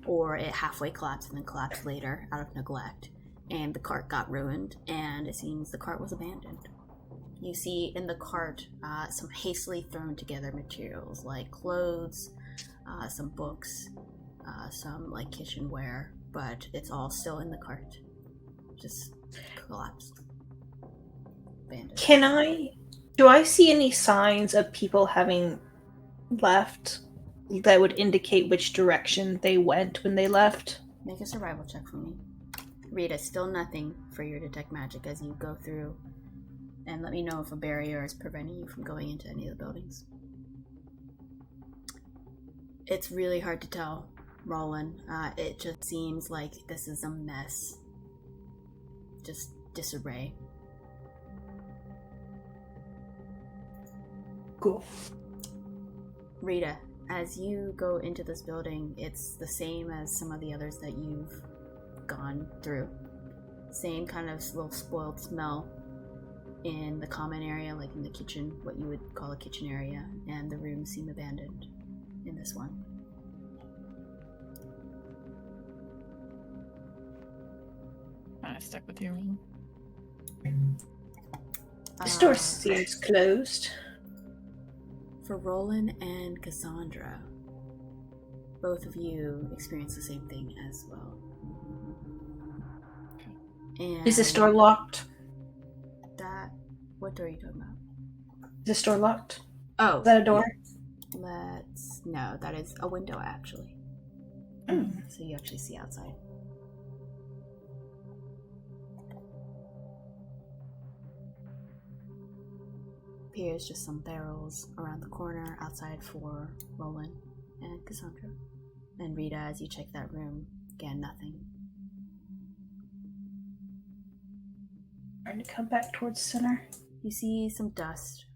or it halfway collapsed and then collapsed later out of neglect, and the cart got ruined, and it seems the cart was abandoned. You see in the cart some hastily thrown together materials like clothes, some books, some like kitchenware, but it's all still in the cart. Just collapsed. Abandoned. Do I see any signs of people having left that would indicate which direction they went when they left? Make a survival check for me. Rita, still nothing for your detect magic as you go through, and let me know if a barrier is preventing you from going into any of the buildings. It's really hard to tell, Roland. It just seems like this is a mess. Just disarray. Cool. Rita, as you go into this building, it's the same as some of the others that you've gone through. Same kind of little spoiled smell in the common area, like in the kitchen, what you would call a kitchen area, and the rooms seem abandoned in this one. I stuck with you. The store seems closed. For Roland and Cassandra, both of you experience the same thing as well. And Is the store locked? What door are you talking about? Is the store locked? Oh, Is that a door? No, that is a window actually. So you actually see outside. Here's just some barrels around the corner outside for Roland and Cassandra. And Rita, as you check that room, again, nothing. Trying to come back towards center. You see some dust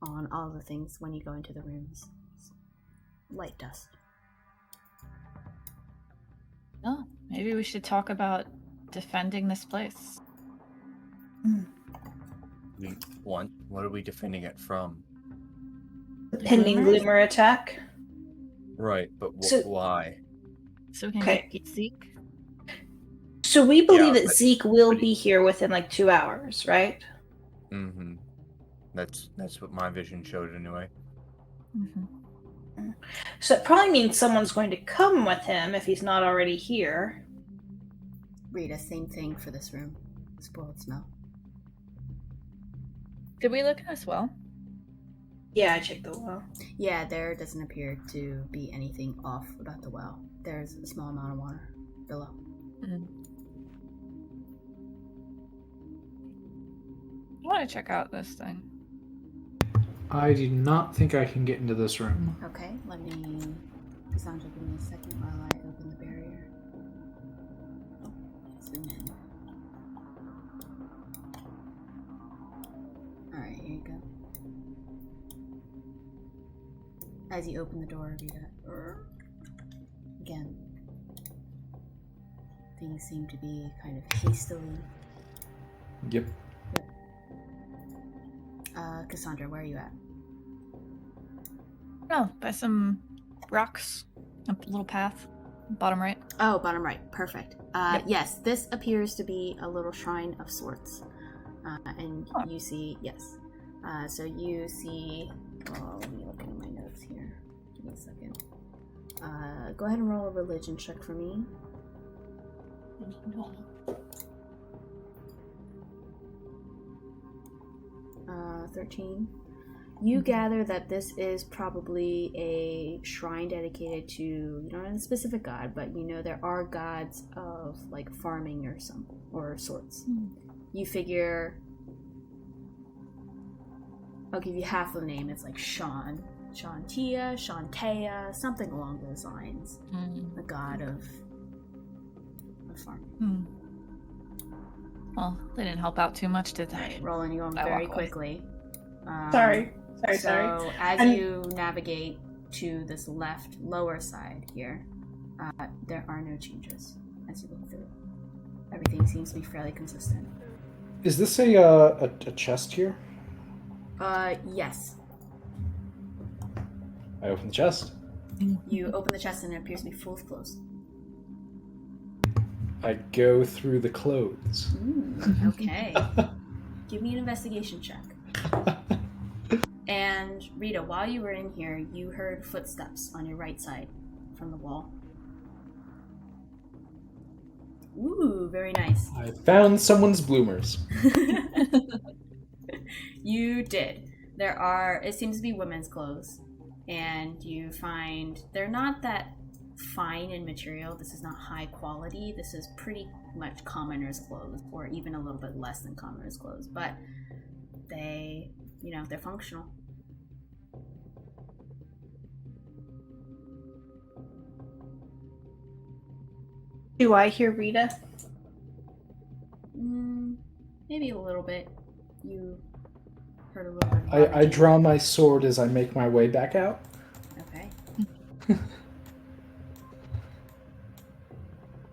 on all the things when you go into the rooms. Light dust. Oh, maybe we should talk about defending this place. What are we defending it from? The pending Gloomers? bloomer attack. Right, but So- why? So we can Okay. get Zeke. So we believe Yeah, that but- Zeke will but- be here within like 2 hours, right? Mm-hmm. That's what my vision showed anyway. Mm-hmm. So it probably means someone's going to come with him if he's not already here. Rita, same thing for this room. Spoiled smell. Did we look in as well? Yeah, I checked the well. Yeah, there doesn't appear to be anything off about the well. There's a small amount of water below. Mm. I want to check out this thing. I do not think I can get into this room. Okay, let me... Cassandra, give me a second while I open the barrier. Zoom in. Alright, here you go. As you open the door, Rita... Again. Things seem to be kind of hastily... Yep. Cassandra, where are you at? Oh, by some rocks. A little path. Bottom right. Oh, bottom right. Perfect. Yep. Yes, this appears to be a little shrine of sorts. And Oh. you see, yes. So you see, let me look at my notes here. Give me a second. Go ahead and roll a religion check for me. 13. You gather that this is probably a shrine dedicated to, you don't know a specific god, but you know there are gods of like farming or sorts. You figure, I'll give you half the name. It's like Shantia, something along those lines. A god of farming. Well, they didn't help out too much, did they? Right, Roland, you go I very walk away. quickly. Sorry. So as And- you navigate to this left lower side here, there are no changes as you look through. Everything seems to be fairly consistent. Is this a chest here? Yes. I open the chest. You open the chest and it appears to be full of clothes. I go through the clothes. Okay. Give me an investigation check. And Rita, while you were in here, you heard footsteps on your right side from the wall. Ooh, very nice. I found someone's bloomers. You did. It seems to be women's clothes. And you find they're not that fine in material. This is not high quality. This is pretty much commoner's clothes, or even a little bit less than commoner's clothes, but they, they're functional. Do I hear Rita? Maybe a little bit. You heard a little bit. I draw my sword as I make my way back out. Okay.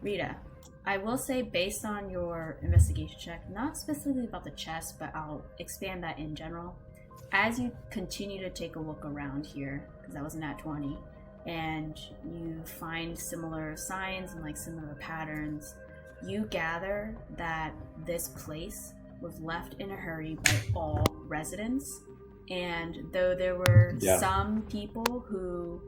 Rita, I will say, based on your investigation check, not specifically about the chest, but I'll expand that in general. As you continue to take a look around here, because that was a nat 20, and you find similar signs and like similar patterns, you gather that this place was left in a hurry by all residents. And though there were some people who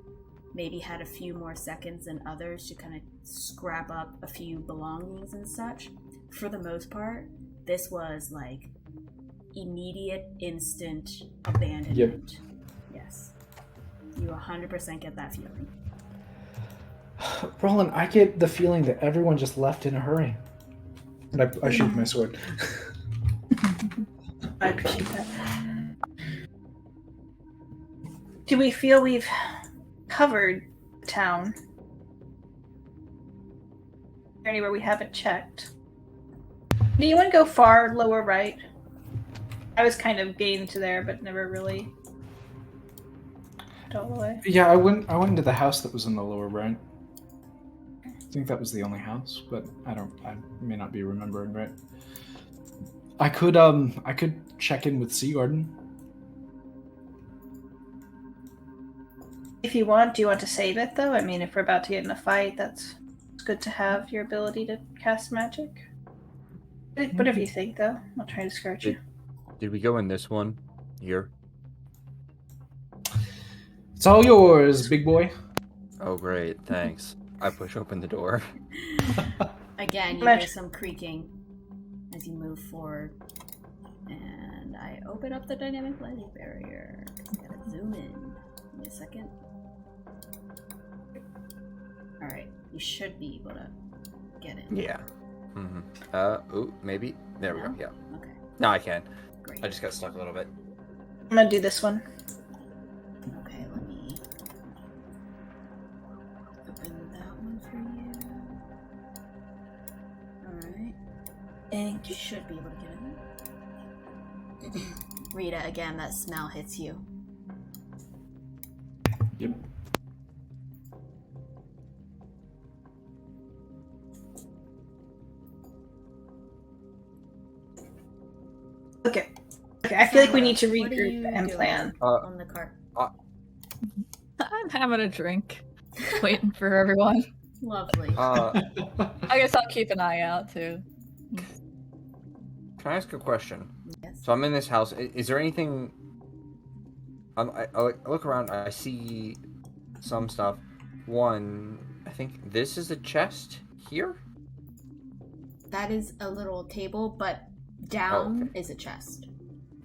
maybe had a few more seconds than others to kind of scrap up a few belongings and such, for the most part, this was like immediate, instant abandonment. Yep. Yes. You 100% get that feeling. Roland, I get the feeling that everyone just left in a hurry. And I shoot my sword. I appreciate that. Do we feel we've covered the town? Is there anywhere we haven't checked? Do you want to go far, lower right? I was kind of getting to there, but never really all the way. Yeah, I went into the house that was in the lower right. I think that was the only house, but I may not be remembering right. I could check in with Seagarden. If you want, do you want to save it though? I mean, if we're about to get in a fight, it's good to have your ability to cast magic. Whatever you think, though. I'm not trying to discourage you. Did we go in this one? Here? It's all yours, big boy. Oh, great. Thanks. I push open the door. Again, you hear some creaking as you move forward. And I open up the dynamic lighting barrier. Gotta zoom in. Give me a second. Alright, you should be able to get in. Yeah. Maybe. There we go. Yeah. Okay. No, I can. Great. I just got stuck a little bit. I'm gonna do this one. Okay, let me open that one for you. Alright. And you should be able to get in. Rita, again, that smell hits you. Yep. Okay, I feel like we need to What are regroup you and doing plan. on the cart. I'm having a drink, waiting for everyone. Lovely. I guess I'll keep an eye out too. Can I ask a question? Yes. So I'm in this house. Is there anything? I look around. I see some stuff. One, I think this is a chest here. That is a little table, but down is a chest.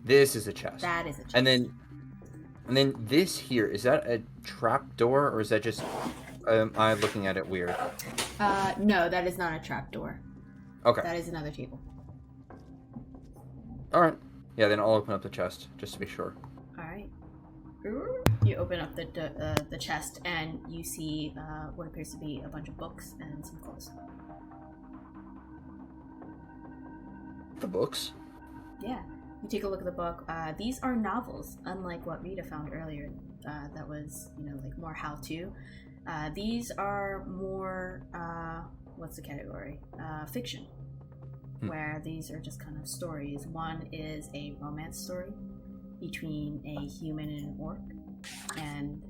This is a chest. That is a chest. And then this here, is that a trap door, or is that just am I looking at it weird? No, that is not a trap door. Okay. That is another table. All right. Yeah, then I'll open up the chest just to be sure. All right. You open up the chest and you see what appears to be a bunch of books and some clothes. The books? Yeah. You take a look at the book. These are novels, unlike what Rita found earlier. That was, like more how-to. These are more, what's the category? Fiction. Where these are just kind of stories. One is a romance story between a human and an orc. And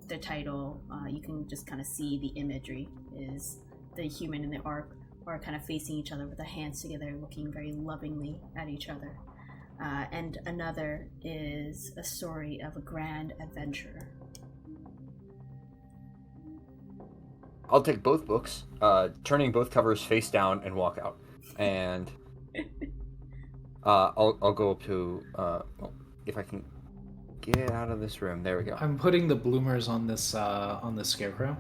the title, you can just kind of see the imagery, is the human and the orc are kind of facing each other with their hands together, looking very lovingly at each other. And another is a story of a grand adventure. I'll take both books, turning both covers face down, and walk out. And I'll go up to if I can get out of this room. There we go. I'm putting the bloomers on this scarecrow.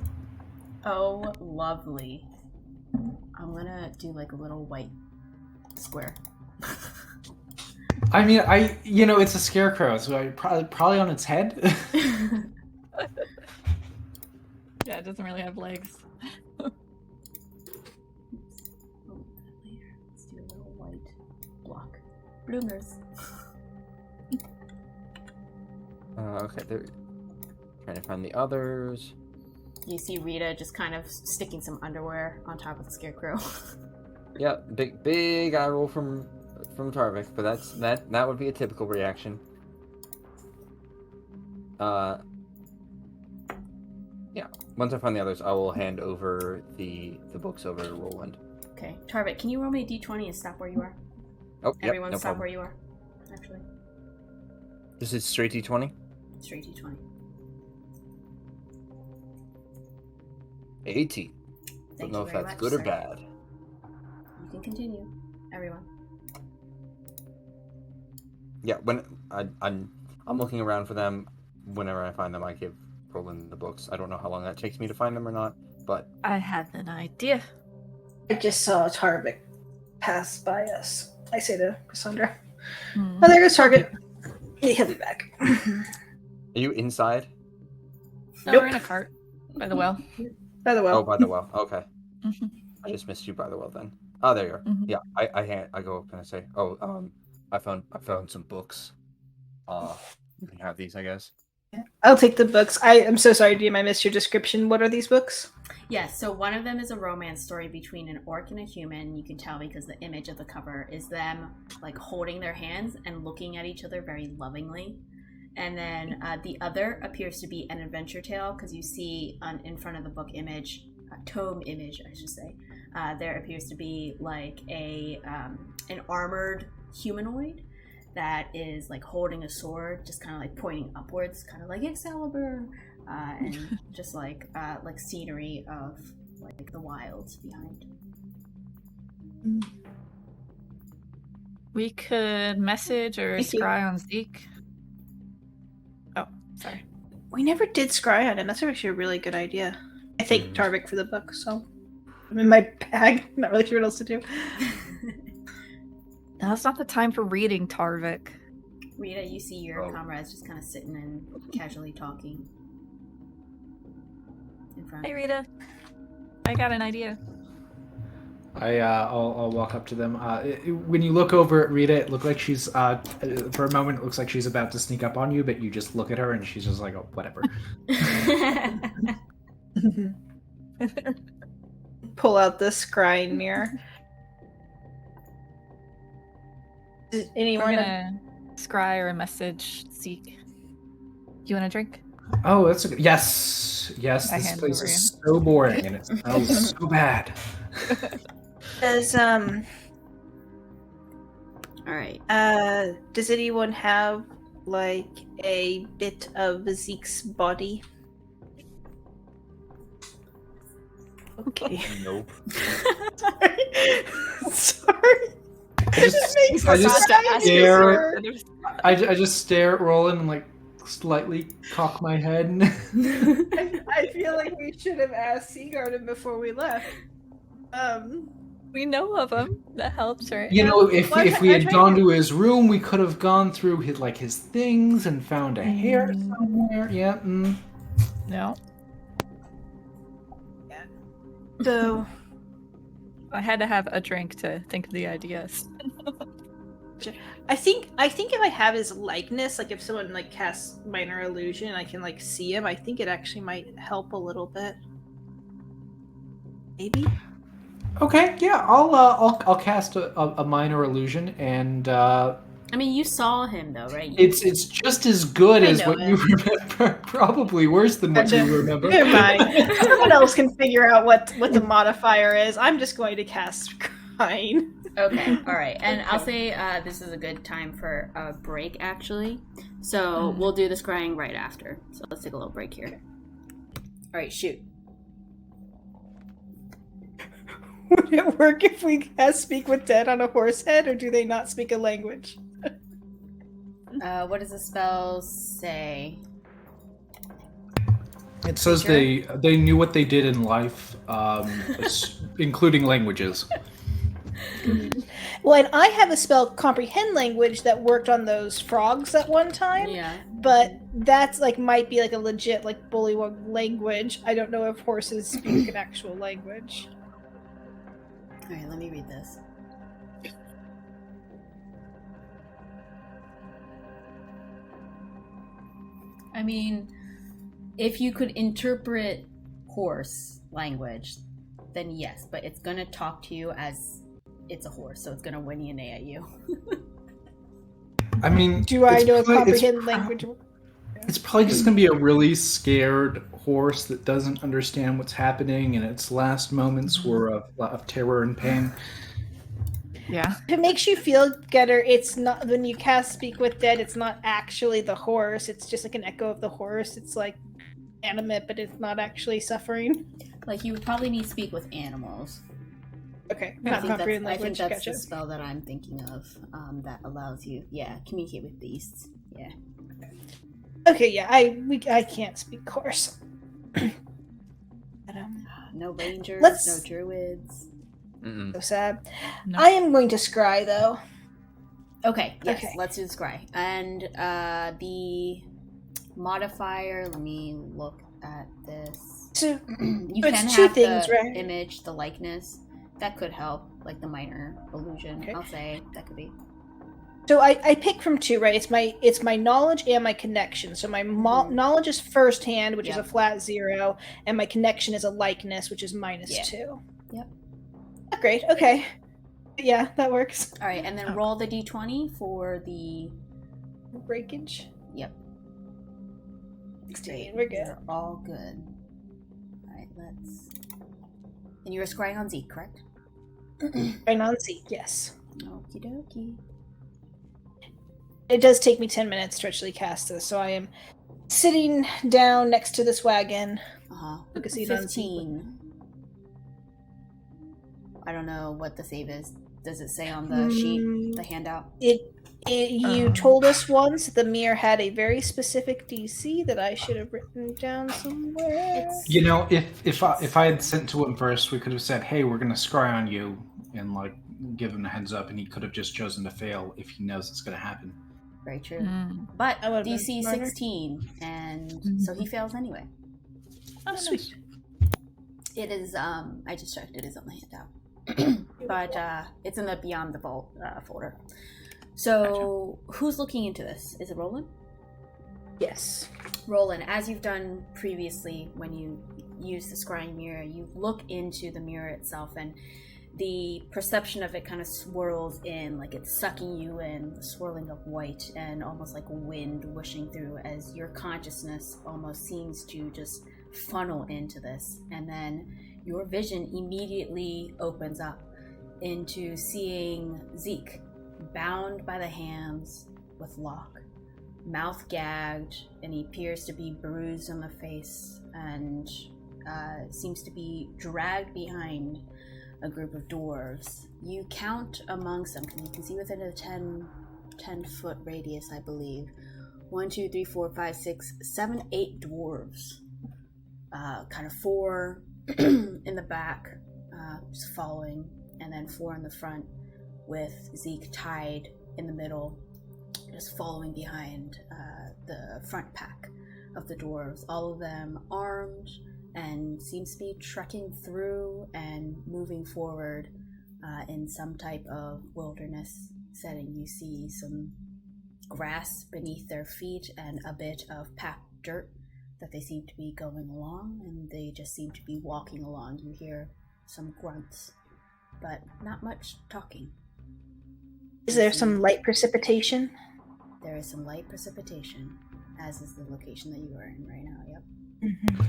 Oh, lovely. I'm gonna do like a little white square. I mean, it's a scarecrow, so I probably on its head. Yeah, it doesn't really have legs. Oops. Oh, later. Let's do a little white block. Bloomers. Okay, they're trying to find the others. You see Rita just kind of sticking some underwear on top of the scarecrow. Yeah, big eye roll from Tarvik, but that would be a typical reaction. Yeah. Once I find the others, I will hand over the books over to Roland. Okay, Tarvik, can you roll me a d20 and stop where you are? Oh, yep, Everyone no stop problem. where you are, actually. This is straight D20? Straight d20. 18. Thank Don't know you if very that's much, good or sir. bad. You can continue, everyone. Yeah, when I'm looking around for them. Whenever I find them, I give Roland the books. I don't know how long that takes me to find them or not, but I have an idea. I just saw a Tarvik pass by us. I say to Cassandra. Hmm. Oh, there goes Target. He'll be back. are you inside? No, Nope. we're in a cart by the well. By the Oh, well. by the well. Okay, Mhm. I just missed you by the well then. Oh, there you are. Mhm. Yeah, I go up and I say, I found some books. You can have these, I guess. I'll take the books. I am so sorry, DM. I missed your description. What are these books? Yeah, so one of them is a romance story between an orc and a human. You can tell because the image of the cover is them like holding their hands and looking at each other very lovingly. And then the other appears to be an adventure tale because you see in front of the book image, tome image, I should say, there appears to be like an armored humanoid that is like holding a sword, just kind of like pointing upwards, kind of like Excalibur, and just like scenery of like the wilds behind. We could message or Thank you. scry on Zeke. Oh, sorry. We never did scry on him. That's actually a really good idea. I thank Tarvik for the book, so I'm in my bag. Not really sure what else to do. Now it's not the time for reading, Tarvik. Rita, you see your Oh. comrades just kind of sitting and casually talking in front. Hey, Rita. I got an idea. I'll walk up to them. When you look over at Rita, it looks like she's for a moment it looks like she's about to sneak up on you, but you just look at her and she's just like, oh, whatever. Pull out the scrying mirror. Does We're anyone? gonna scry or message Zeke. You want a drink? Oh, that's a good. Yes. I This hand place over is so boring and it smells so bad. Does All right. does anyone have like a bit of Zeke's body? Okay. Nope. Sorry. I just stare at Roland and like slightly cock my head. I feel like we should have asked Seagarden before we left. We know of him. That helps, right? You know, if Well, we I had tried gone to- to his room, we could have gone through his things and found a hair somewhere. Yeah. No. So I had to have a drink to think of the ideas. I think if I have his likeness, like if someone like casts minor illusion, I can like see him. I think it actually might help a little bit. Maybe. Okay. Yeah. I'll cast a minor illusion, and I mean, you saw him though, right? it's just as good I as know what you remember. Probably worse than what you remember. Never mind. Someone else can figure out what the modifier is. I'm just going to cast Scrying. Okay, all right. And I'll say this is a good time for a break, actually. So we'll do the scrying right after. So let's take a little break here. All right, shoot. Would it work if we cast Speak with Dead on a horse head, or do they not speak a language? What does the spell say? It says they knew what they did in life, including languages. Well, and I have a spell comprehend language that worked on those frogs at one time. Yeah. But that's like might be like a legit like bullywug language. I don't know if horses speak an actual language. All right, let me read this. I mean, if you could interpret horse language, then yes, but it's gonna talk to you as it's a horse, so it's gonna whinny and neigh at you. I mean, Do I know comprehend language? It's probably just going to be a really scared horse that doesn't understand what's happening, and its last moments were of terror and pain. Yeah. If it makes you feel better, it's not when you cast Speak with Dead. It's not actually the horse. It's just like an echo of the horse. It's like animate, but it's not actually suffering. Like you would probably need to speak with animals. Okay, I not think comprehend that's language. the spell that I'm thinking of that allows you, communicate with beasts. Yeah. Okay, yeah, I can't speak horse. But, no rangers, no druids. so sad. No. I am going to scry though. Okay, yes, Okay. let's do the scry. And the modifier, let me look at this. So You it's can two have things, the right? image, the likeness. That could help, like the minor illusion. Okay. I'll say that could be. So I pick from two, right? It's my knowledge and my connection. So my knowledge is firsthand, which is a flat 0, and my connection is a likeness, which is -2. Yep. Oh, great. Okay. Yeah, that works. All right, and then roll the d20 for the breakage. Yep. 16. We're good. You're all good. All right, let's. And you were scrying on Zeke, correct? Right on Zeke, yes. Okie dokie. It does take me 10 minutes to actually cast this, so I am sitting down next to this wagon. Focusing on Zeke. 15. I don't know what the save is. Does it say on the sheet, the handout? You told us once that the mirror had a very specific DC that I should have written down somewhere. You know, if I had sent to him first, we could have said, "Hey, we're going to scry on you," and like give him a heads up, and he could have just chosen to fail if he knows it's going to happen. Very true. But DC smarter. 16, and so he fails anyway. Oh, sweet. It is. I just checked. It is on the handout, but it's in the Beyond the Vault folder. So, who's looking into this? Is it Roland? Yes. Roland, as you've done previously when you use the scrying mirror, you look into the mirror itself, and the perception of it kind of swirls in, like it's sucking you in, the swirling of white, and almost like wind whooshing through as your consciousness almost seems to just funnel into this. And then your vision immediately opens up into seeing Zeke bound by the hands with Locke, mouth gagged, and he appears to be bruised on the face and seems to be dragged behind a group of dwarves. You count amongst them, you can see within a 10-foot radius, I believe. 1, 2, 3, 4, 5, 6, 7, 8 dwarves. Kind of 4 in the back, just following, and then 4 in the front, with Zeke tied in the middle, just following behind the front pack of the dwarves. All of them armed and seems to be trekking through and moving forward in some type of wilderness setting. You see some grass beneath their feet and a bit of packed dirt that they seem to be going along, and they just seem to be walking along. You hear some grunts, but not much talking. Is there some light precipitation? There is some light precipitation, as is the location that you are in right now, yep. Mm-hmm.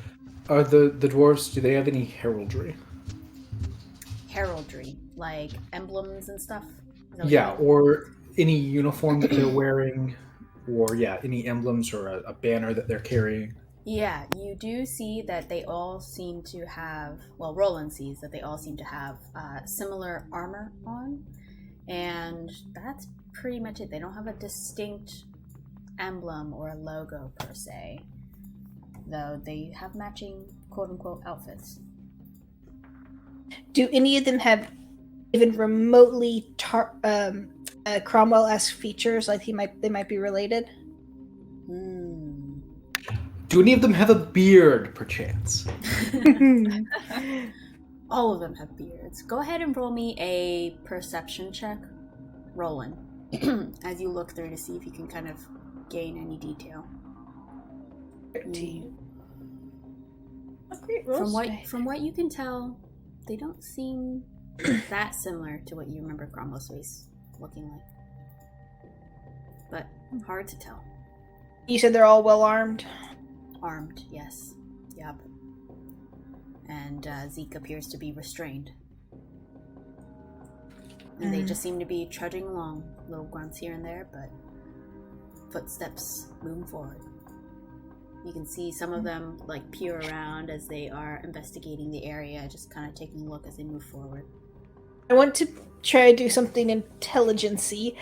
Are the dwarves, do they have any heraldry? Heraldry, like emblems and stuff? Yeah, or any uniform that they're wearing, or any emblems or a banner that they're carrying. Yeah, you do see that they all seem to have, well, Roland sees that they all seem to have similar armor on, and that's pretty much it. They don't have a distinct emblem or a logo per se. though they have matching quote-unquote outfits. Do any of them have even remotely Cromwell-esque features? Like they might be related. Do any of them have a beard, perchance? All of them have beards. Go ahead and roll me a perception check. Roland. As you look through to see if you can kind of gain any detail. 13. From what you can tell, they don't seem that similar to what you remember Cromwell's face looking like. But hard to tell. You said they're all well armed? Armed, yes. Yep. And Zeke appears to be restrained. And they just seem to be trudging along. Little grunts here and there, but footsteps moving forward. You can see some of them like peer around as they are investigating the area, just kind of taking a look as they move forward. I want to try to do something intelligence-y.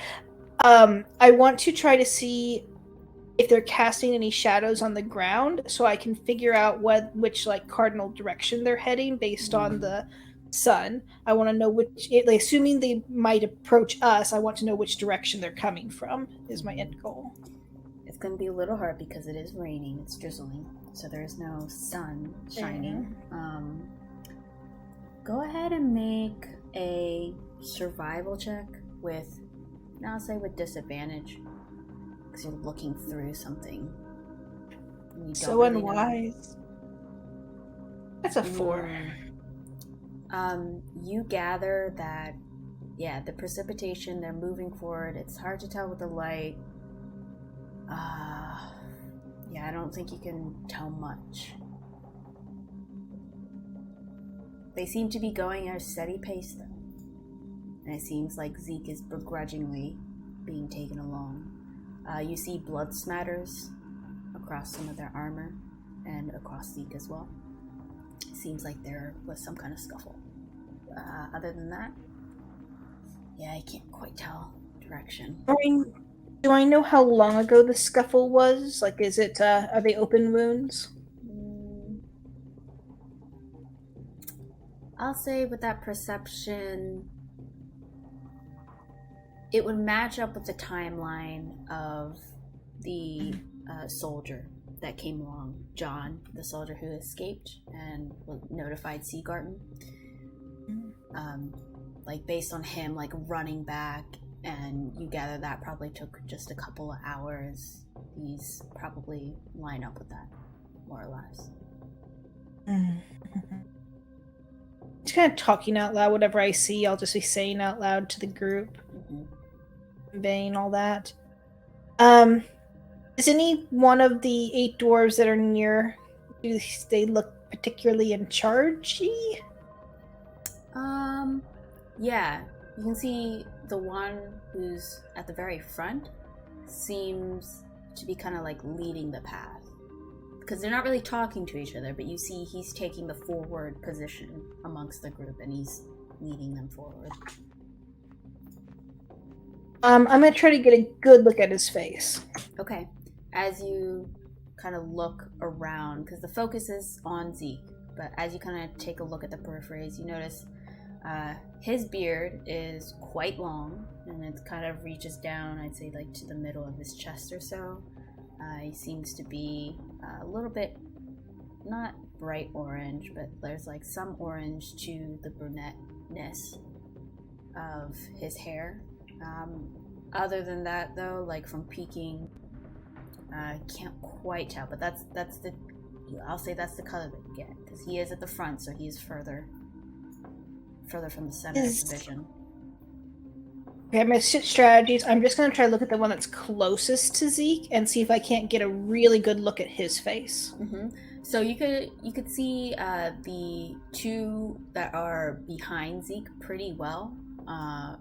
I want to try to see if they're casting any shadows on the ground, so I can figure out which like cardinal direction they're heading based on the sun. I want to know which, like, assuming they might approach us, I want to know which direction they're coming from. Is my end goal. It's going to be a little hard because it is raining. It's drizzling, so there's no sun shining. Go ahead and make a survival check with, I'll say with disadvantage. You're looking through something. So unwise. That's a 4. You gather that, the precipitation, they're moving forward. It's hard to tell with the light. I don't think you can tell much. They seem to be going at a steady pace, though. And it seems like Zeke is begrudgingly being taken along. You see blood smatters across some of their armor and across Zeke as well. Seems like there was some kind of scuffle. Other than that, I can't quite tell direction. Do I know how long ago the scuffle was? Like, is it, are they open wounds? I'll say with that perception, it would match up with the timeline of the soldier that came along, John, the soldier who escaped and notified Seagarten. Like based on him like running back, and you gather that probably took just a couple of hours. These probably line up with that, more or less. Just kind of talking out loud. Whatever I see, I'll just be saying out loud to the group. Conveying all that. Is any one of the 8 dwarves that are near, do they look particularly in charge-y? Yeah. You can see the one who's at the very front seems to be kind of like leading the path. Because they're not really talking to each other, but you see he's taking the forward position amongst the group and he's leading them forward. I'm going to try to get a good look at his face. Okay. As you kind of look around, because the focus is on Zeke, but as you kind of take a look at the peripheries, you notice his beard is quite long, and it kind of reaches down, I'd say, like to the middle of his chest or so. He seems to be a little bit, not bright orange, but there's like some orange to the brunette-ness of his hair. Other than that, though, like from peeking, can't quite tell, but that's the, I'll say that's the color that you get, because he is at the front, so he is further from the center of the vision. Okay, my strategies. I'm just going to try to look at the one that's closest to Zeke and see if I can't get a really good look at his face. So you could see the 2 that are behind Zeke pretty well,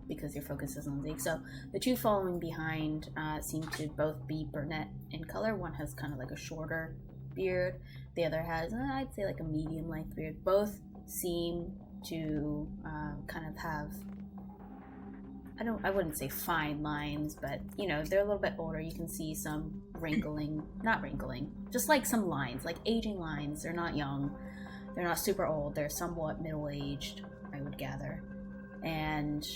because your focus is on Zeke. So the 2 following behind seem to both be brunette in color. One has kind of like a shorter beard. The other has, I'd say, like a medium-length beard. Both seem to kind of have I wouldn't say fine lines, but they're a little bit older. You can see some not wrinkling, just like some lines, like aging lines. They're not young, they're not super old, they're somewhat middle-aged, I would gather. And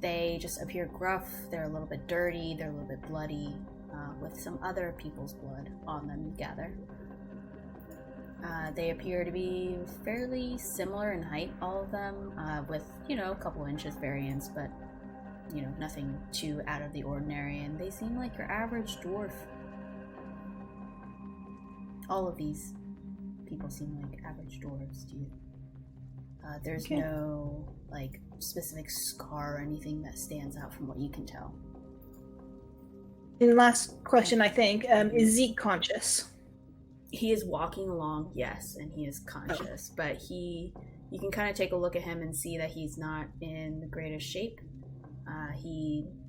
they just appear gruff, they're a little bit dirty, they're a little bit bloody, with some other people's blood on them, you gather. They appear to be fairly similar in height, all of them, with, a couple inches variance, but, nothing too out of the ordinary, and they seem like your average dwarf. All of these people seem like average dwarves to you. There's no, specific scar or anything that stands out from what you can tell. And last question, I think, is Zeke conscious? He is walking along, yes, and he is conscious, but you can kind of take a look at him and see that he's not in the greatest shape.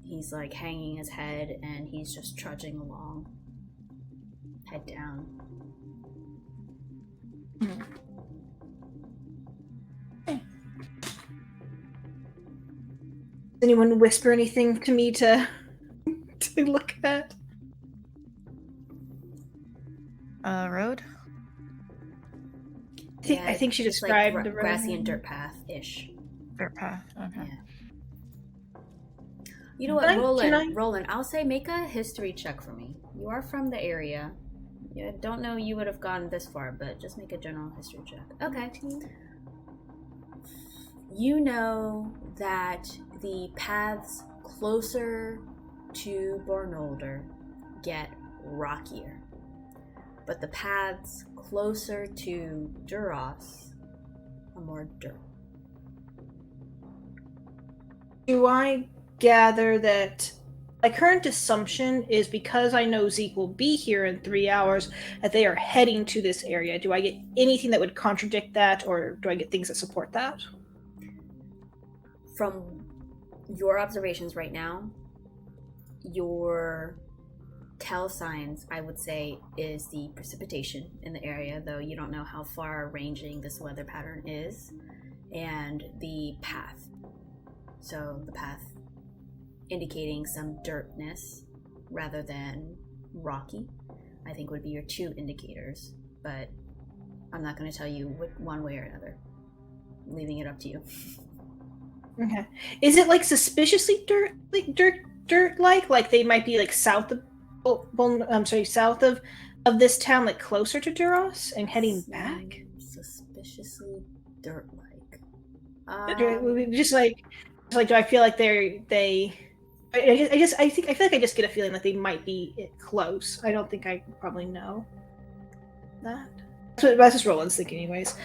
He's like hanging his head, and he's just trudging along, head down. Does anyone whisper anything to me to look at? Road? I think she described the road. Grassy and dirt path-ish. Dirt path, okay. Yeah. You know what, Roland, I'll say make a history check for me. You are from the area. I don't know you would have gone this far, but just make a general history check. Okay. You know that the paths closer to Bornolder get rockier, but the paths closer to Duros are more dirt. Do I gather that my current assumption is, because I know Zeke will be here in 3 hours, that they are heading to this area? Do I get anything that would contradict that, or do I get things that support that? From your observations right now, your tell signs, I would say, is the precipitation in the area, though you don't know how far ranging this weather pattern is, and the path. So the path indicating some dirtness rather than rocky, I think, would be your two indicators, but I'm not going to tell you one way or another. I'm leaving it up to you. Okay. Is it suspiciously dirt-like? Like they might be south of south of this town, closer to Duros and heading back? Suspiciously dirt-like. Do I feel like I feel like I just get a feeling like they might be close. I don't think I probably know that. That's just Roland's thinking, anyways.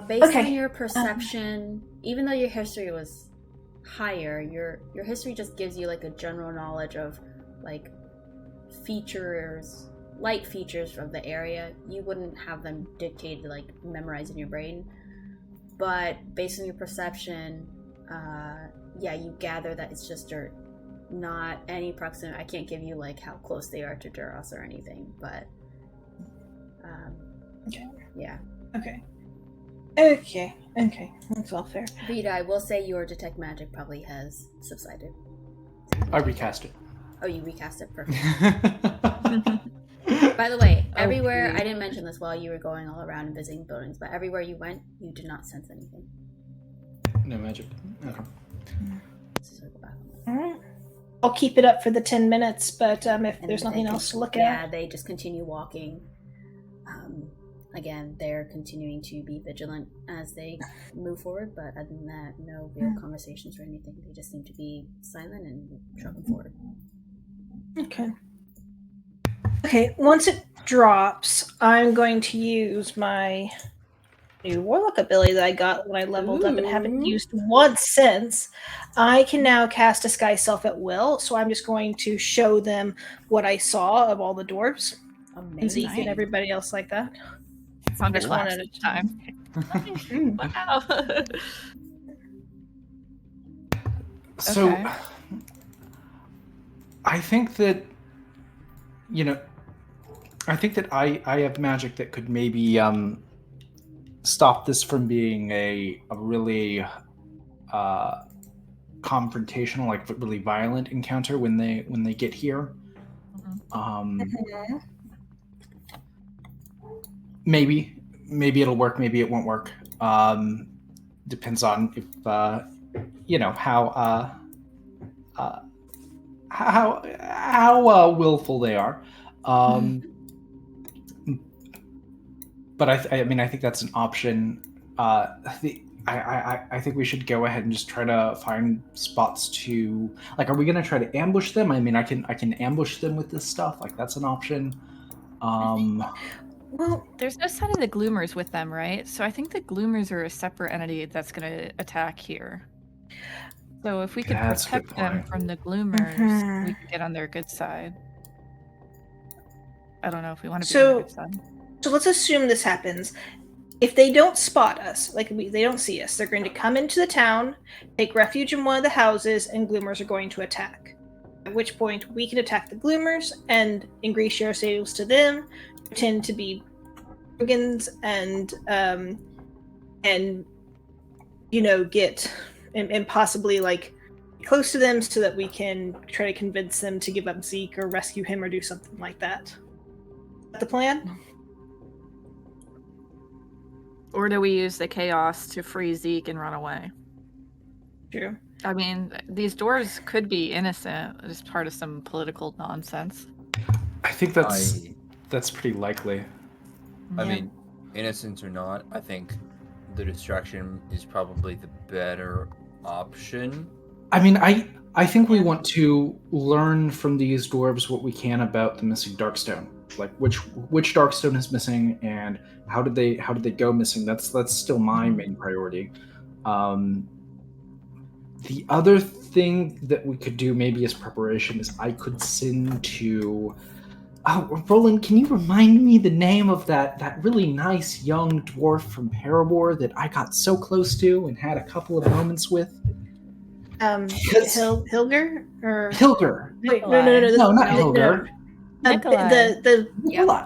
Based on your perception, even though your history was higher, your history just gives you a general knowledge of features, light features of the area. You wouldn't have them dictated memorized in your brain, but based on your perception, you gather that it's just dirt, not any proximity. I can't give you how close they are to Duros or anything, but okay. Yeah. Okay, that's all fair. Vita, I will say your detect magic probably has subsided. I recast it. Oh, you recast it? Perfect. By the way, everywhere, I didn't mention this while you were going all around and visiting buildings, but everywhere you went, you did not sense anything. No magic. Okay. Alright. I'll keep it up for the 10 minutes, but if there's nothing else to look at. Yeah, they just continue walking. Again, they're continuing to be vigilant as they move forward, but other than that, no real conversations or anything. They just seem to be silent and trucking forward. Okay, once it drops, I'm going to use my new warlock ability that I got when I leveled up and haven't used once since. I can now cast Disguise Self at will, so I'm just going to show them what I saw of all the dwarves. And Zeke and everybody else like that. Found just one at a time. Wow. So, Okay. I think that, I have magic that could maybe stop this from being a really confrontational, like really violent encounter when they get here. Maybe it'll work. Maybe it won't work. Depends on if how willful they are. But I mean, I think that's an option. I think we should go ahead and just try to find spots to, like, are we going to try to ambush them? I mean, I can ambush them with this stuff. Like, that's an option. Well, there's no sign of the Gloomers with them, right? So I think the Gloomers are a separate entity that's going to attack here. So if we could protect them from the Gloomers, we could get on their good side. I don't know if we want to be on their good side. So let's assume this happens. If they don't spot us, they don't see us, they're going to come into the town, take refuge in one of the houses, and Gloomers are going to attack. At which point, we can attack the Gloomers and increase share sales to them, pretend to be brigands, and get and possibly like close to them so that we can try to convince them to give up Zeke or rescue him or do something like that. Is that the plan? Or do we use the chaos to free Zeke and run away? True. I mean, these dwarves could be innocent as part of some political nonsense. I think that's pretty likely. I mean, innocent or not, I think the distraction is probably the better option. I mean, I think we want to learn from these dwarves what we can about the missing Darkstone. Like which Darkstone is missing and how did they go missing? That's still my main priority. The other thing that we could do maybe as preparation is I could send to Roland, can you remind me the name of that really nice young dwarf from Paramore that I got so close to and had a couple of moments with? Hilger? Or Hilger. Wait, no, not Hilger.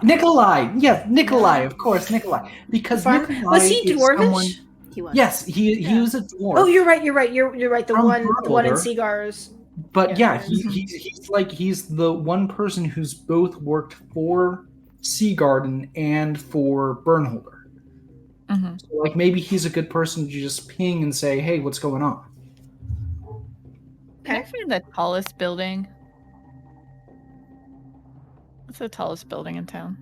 Nikolai. Yes, Nikolai, of course, Nikolai. Because Nikolai was he dwarvish? He was. Yes, he was a dwarf. Oh, you're right. You're right. The one in Seagar's. But he's the one person who's both worked for Seagarden and for Burnholder. Mm-hmm. So, like, maybe he's a good person to just ping and say, "Hey, what's going on?" Can I find the tallest building? What's the tallest building in town?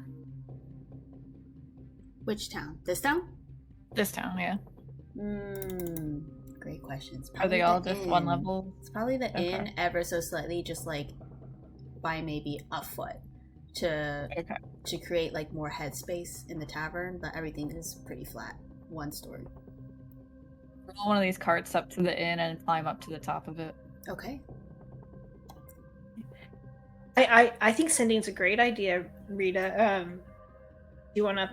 Which town? This town? This town, yeah. Great questions. Are they all just one level? It's probably the inn, ever so slightly, just like by maybe a foot to create like more headspace in the tavern, but everything is pretty flat. One story. Roll one of these carts up to the inn and climb up to the top of it. Okay. I think sending's a great idea, Rita. Do you want to?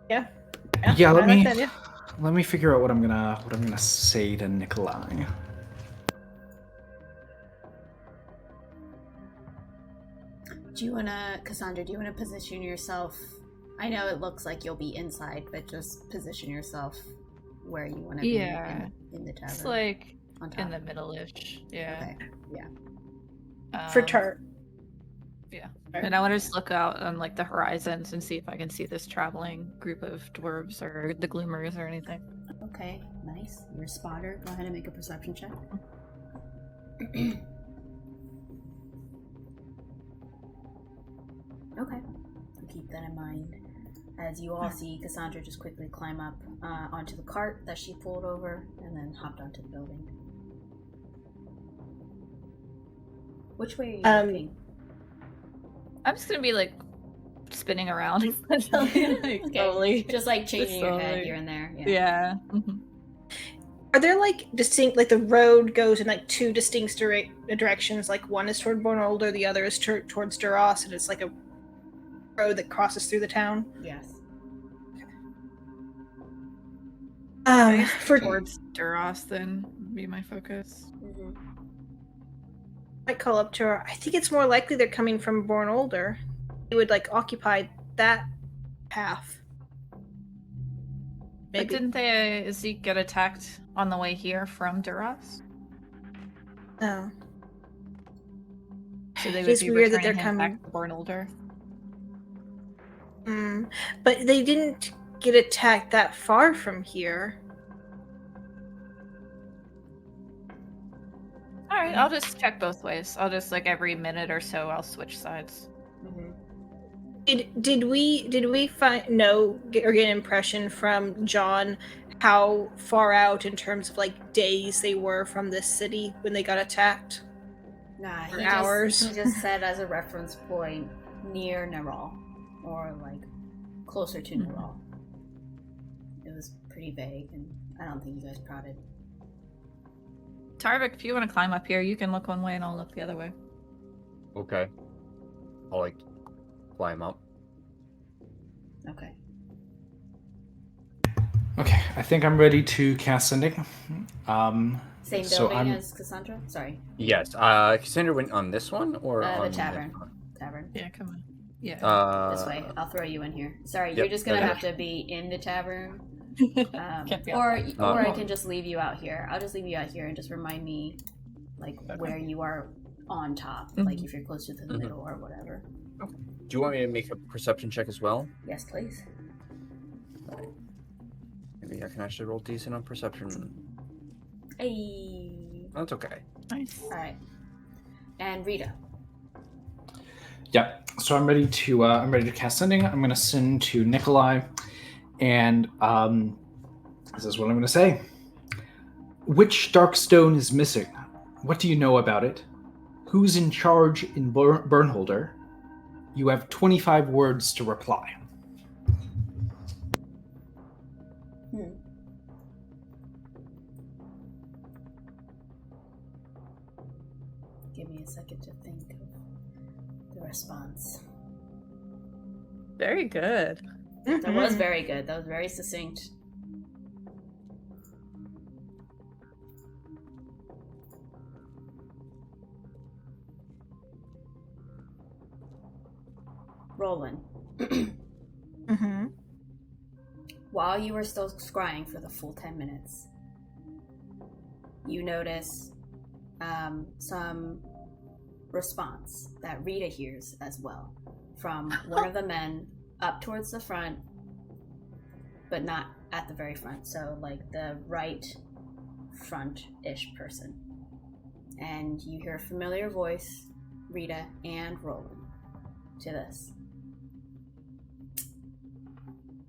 Yeah. Yeah. Let me figure out what I'm gonna say to Nikolai. Cassandra, do you wanna position yourself? I know it looks like you'll be inside, but just position yourself where you want to be in the tavern. It's like in the middle-ish. Yeah. Okay. Yeah. For Tart. Yeah. And I want to just look out on like the horizons and see if I can see this traveling group of dwarves or the Gloomers or anything. Okay, nice. You're a spotter. Go ahead and make a perception check. Okay. I'll keep that in mind. As you all see Cassandra just quickly climb up onto the cart that she pulled over and then hopped onto the building. Which way are you looking? I'm just gonna be like spinning around slowly. Just like changing your head here and there. Yeah. Mm-hmm. Are there like distinct, like the road goes in like two distinct directions? Like one is toward Bornolder, the other is towards Duras, and it's like a road that crosses through the town? Yes. Towards Duras then would be my focus. Mm-hmm. Might call up to her. I think it's more likely they're coming from Bornolder. They would like occupy that path. But Maybe. didn't they Zeke get attacked on the way here from Duras? No. So they It would is be weird that returning they're him coming. back to Bornolder. But they didn't get attacked that far from here. All right, I'll just check both ways. I'll just every minute or so I'll switch sides. Did we get an impression from John how far out in terms of days they were from this city when they got attacked? Nah, Or hours? He just said as a reference point near Neral, or closer to Neral. It was pretty vague, and I don't think you guys prodded. Tarvik, if you want to climb up here, you can look one way and I'll look the other way. Okay. I'll climb up. Okay. Okay, I think I'm ready to cast Sending. Same so building as Cassandra? Sorry. Yes. Cassandra went on this one or on The tavern. Tavern. Yeah, come on. Yeah. This way. I'll throw you in here. Sorry, Yep, you're just gonna okay. have to be in the tavern. Can't be Or outside. I can just leave you out here. I'll just leave you out here and just remind me where you are on top. Mhm. If you're closer to the middle or whatever. Do you want me to make a perception check as well? Yes, please. Maybe I can actually roll decent on perception. Hey. That's okay. Nice. Alright. And Rita. Yeah. So I'm ready to cast Sending. I'm going to send to Nikolai, and this is what I'm going to say. Which dark stone is missing? What do you know about it? Who's in charge in Burnholder? You have 25 words to reply. Give me a second to think of the response. Very good. That was very good. That was very succinct. Roland. While you were still scrying for the full 10 minutes, you notice some response that Rita hears as well from one of the men up towards the front, but not at the very front. So the right front-ish person. And you hear a familiar voice, Rita and Roland, to this.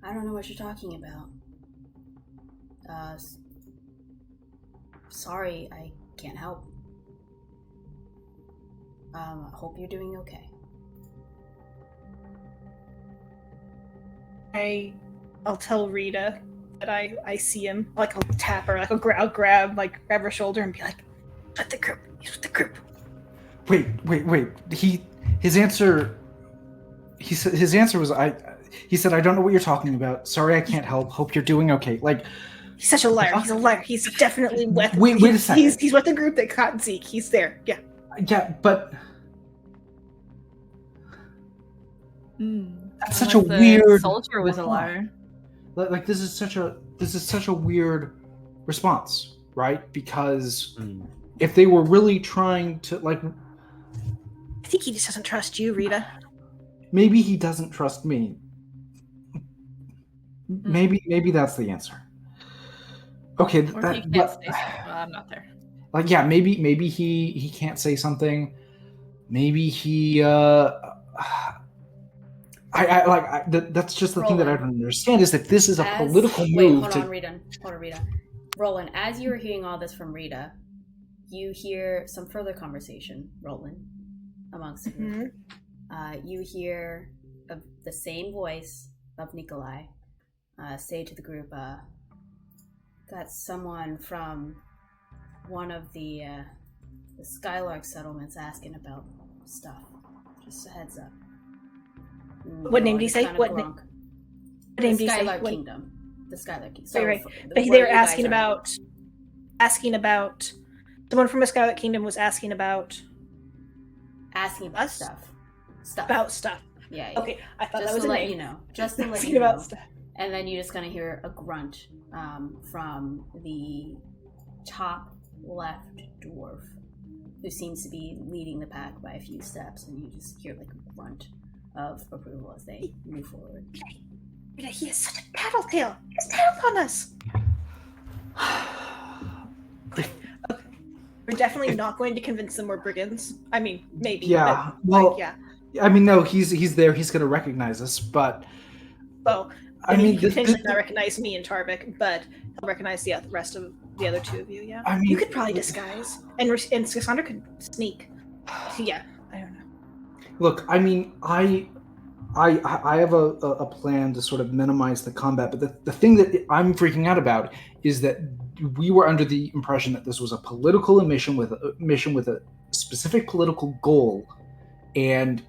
I don't know what you're talking about. Sorry, I can't help. I hope you're doing okay. I'll tell Rita that I see him. I'll tap her. I'll grab her shoulder and be like, "With the group. He's with the group." Wait. His answer was he said, "I don't know what you're talking about. Sorry, I can't help. Hope you're doing okay." He's such a liar. He's a liar. He's definitely with. Wait a second. He's with the group that caught Zeke. He's there. Yeah. Yeah, but that's such a The weird soldier was a reply. liar. This is such a weird response, right? Because if they were really trying to I think he just doesn't trust you, Rita. maybe he doesn't trust me. Maybe that's the answer. Okay, Or he can't say so. Well, I'm not there. maybe he can't say something. Maybe he that's just the thing that I don't understand is that this is a political move. Hold on, Rita. Roland, as you were hearing all this from Rita, you hear some further conversation, Roland, amongst the group. You hear the same voice of Nikolai say to the group, got someone from one of the Skylark settlements asking about stuff. Just a heads up. What name did he say? What name did he say? Skylark Kingdom. The Skylark Kingdom. So right. But they were asking about someone from a Skylark Kingdom was asking about stuff. About stuff. Yeah. Okay, I thought just that was to a let name. you know. Just to let Asking you know. about stuff. And then you just kind of hear a grunt from the top left dwarf, who seems to be leading the pack by a few steps, and you just hear like a grunt of approval as they move forward. He has such a tattletale. He's tattled on us. Okay. We're definitely not going to convince them we're brigands. I mean, maybe. Yeah. But, Well, yeah. I mean, no, he's there. He's going to recognize us, but Well, I mean, he could potentially not recognize me and Tarvik, but he'll recognize the rest of the other two of you. Yeah. I mean, you could probably disguise, and Cassandra could sneak. Yeah. I don't know. Look, I mean, I have a plan to sort of minimize the combat, but the thing that I'm freaking out about is that we were under the impression that this was a political mission with a specific political goal, and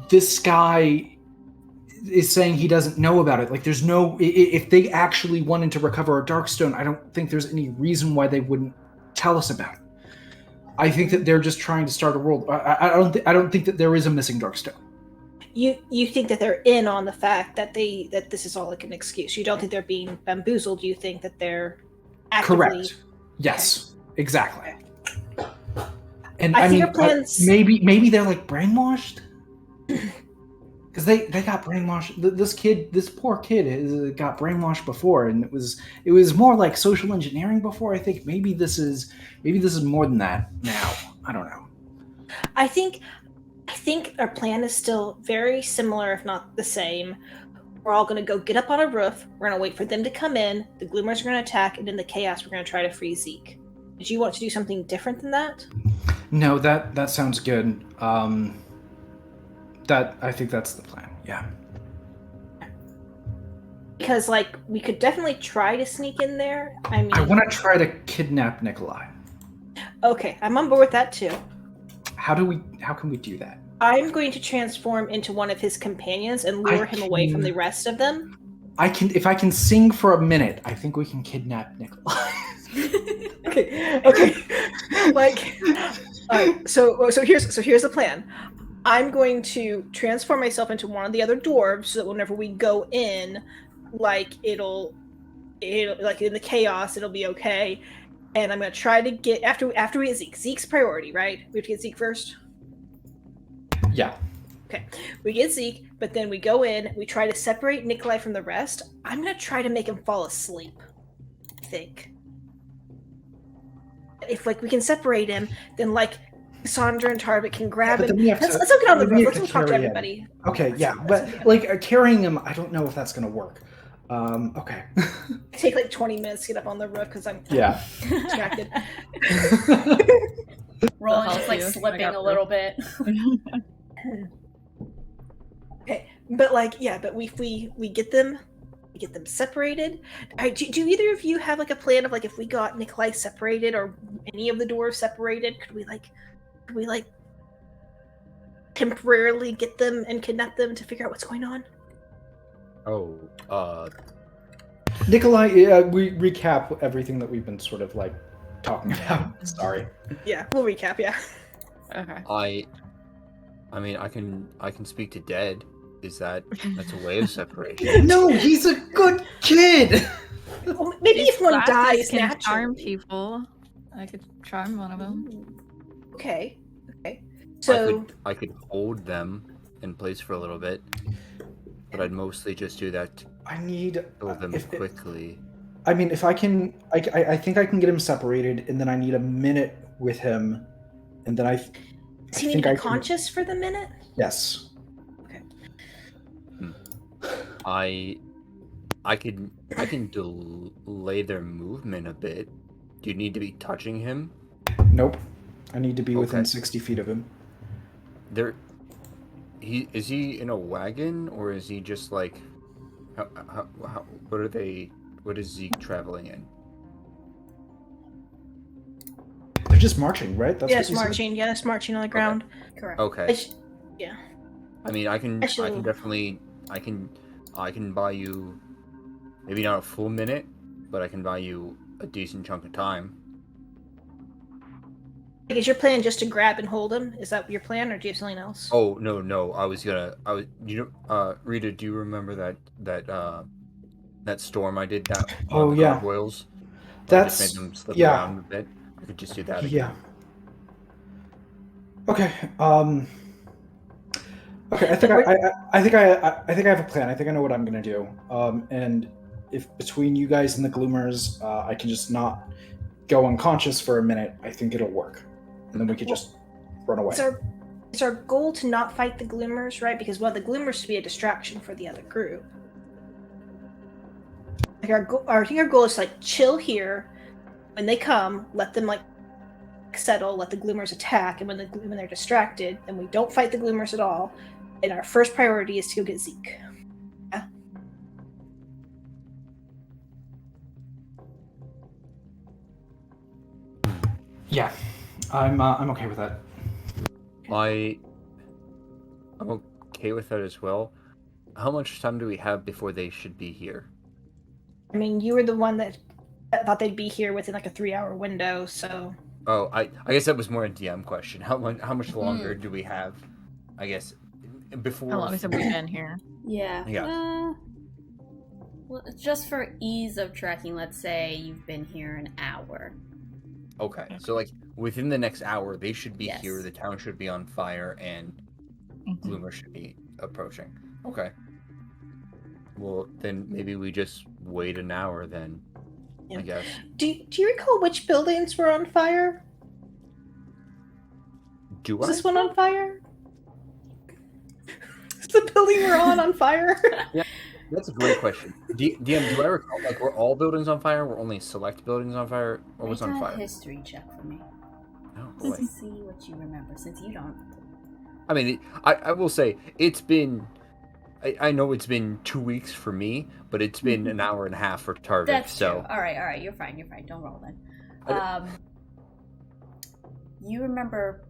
this guy is saying he doesn't know about it. Like, there's no... If they actually wanted to recover a Darkstone, I don't think there's any reason why they wouldn't tell us about it. I think that they're just trying to start a world. I don't think that there is a missing Darkstone. You think that they're in on the fact that this is all like an excuse. You don't think they're being bamboozled. You think that they're actively... Correct. Yes, exactly. And I I think mean, your plans... maybe they're like brainwashed. Because they got brainwashed. This poor kid got brainwashed before, and it was more like social engineering before. I think maybe this is more than that now. I don't know. I think our plan is still very similar, if not the same. We're all going to go get up on a roof. We're going to wait for them to come in. The Gloomers are going to attack, and in the chaos, we're going to try to free Zeke. Did you want to do something different than that? No, that sounds good. I think that's the plan. Yeah. Because we could definitely try to sneak in there. I mean, I want to try to kidnap Nikolai. Okay, I'm on board with that too. How can we do that? I'm going to transform into one of his companions and lure him away from the rest of them. If I can sing for a minute, I think we can kidnap Nikolai. Okay. So here's the plan. I'm going to transform myself into one of the other dwarves so that whenever we go in, it'll like in the chaos, it'll be okay. And I'm going to try to get after we get Zeke. Zeke's priority, right? We have to get Zeke first. Yeah. Okay. We get Zeke, but then we go in. We try to separate Nikolai from the rest. I'm going to try to make him fall asleep. I think. If we can separate him, then Cassandra and Tarvik can grab him. Let's go get on the roof. Let's go talk to everybody. Okay, yeah, but carrying him, I don't know if that's gonna work. Okay. It take 20 minutes to get up on the roof because I'm distracted. Roland just slipping a little bit. Okay, but but we get them. We get them separated. Do either of you have a plan of if we got Nikolai separated or any of the dwarves separated, could we temporarily get them and kidnap them to figure out what's going on? Oh, Nikolai, we recap everything that we've been sort of talking about. Sorry. Yeah, we'll recap. Yeah. Okay. I mean, I can speak to dead. That's a way of separation? No, he's a good kid. Well, maybe if one dies can naturally. charm people. I could charm one of them. Okay. So I could hold them in place for a little bit, but I'd mostly just do that to kill them quickly. I mean, if I can, I think I can get him separated, and then I need a minute with him, and then Does he need to be conscious for the minute? Yes. Okay. I can delay their movement a bit. Do you need to be touching him? Nope. I need to be within 60 feet of him. Is he in a wagon, or is he just what is Zeke traveling in? They're just marching, right? That's marching. Yeah, it's marching on the ground. Okay. Correct. Okay. Yeah. I mean, I can definitely buy you maybe not a full minute, but I can buy you a decent chunk of time. Like, is your plan just to grab and hold him? Is that your plan, or do you have something else? Oh no, Rita, do you remember that storm I did that on Oh the yeah, gargoyles? Where I just made that's them slip yeah, around a bit. I could just do that yeah. again. Okay. Okay. I think I have a plan. I think I know what I'm gonna do. And if between you guys and the Gloomers, I can just not go unconscious for a minute, I think it'll work, and then we could just run away. It's our goal to not fight the Gloomers, right? Because the Gloomers should be a distraction for the other group. Like I think our goal is to, like, chill here. When they come, let them like settle, let the Gloomers attack, and when they're distracted, then we don't fight the Gloomers at all. And our first priority is to go get Zeke. Yeah. Yeah, I'm okay with that. I'm okay with that as well. How much time do we have before they should be here? I mean, you were the one that thought they'd be here within like a 3-hour window, so. Oh, I guess that was more a DM question. How much longer do we have? I guess before. How long have we been here? Yeah. Yeah. Well, just for ease of tracking, let's say you've been here an hour. Okay, so like within the next hour, they should be Yes. here. The town should be on fire, and Gloomer should be approaching. Okay. Well, then maybe we just wait an hour then. Yeah. I guess. Do you recall which buildings were on fire? Was this one on fire? Is the building we're on fire? Yeah, that's a great question. DM, do I recall, like, were all buildings on fire? Were only select buildings on fire? Or was on fire? Make a history check for me. Oh, boy. Let's see what you remember, since you don't. I mean, I will say, it's been... I know it's been 2 weeks for me, but it's been an hour and a half for Tarvik, That's so... true. All right, you're fine. Don't roll then. You remember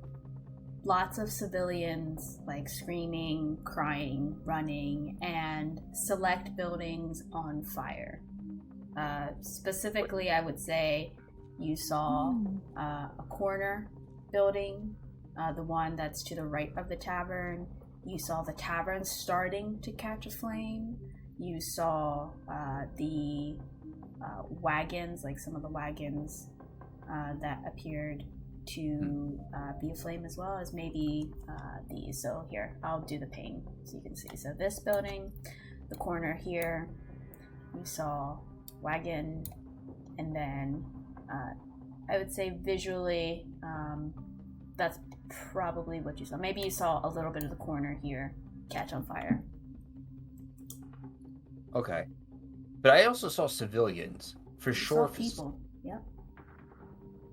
lots of civilians, like, screaming, crying, running, and select buildings on fire. Specifically, I would say you saw a corner building, the one that's to the right of the tavern. You saw the tavern starting to catch a flame. You saw the wagons, like some of the wagons that appeared to be aflame, as well as maybe these. So here, I'll do the ping so you can see. So this building, the corner here, you saw wagon, and then I would say visually, that's probably what you saw. Maybe you saw a little bit of the corner here catch on fire. Okay. But I also saw civilians. For You sure. saw people. Yep.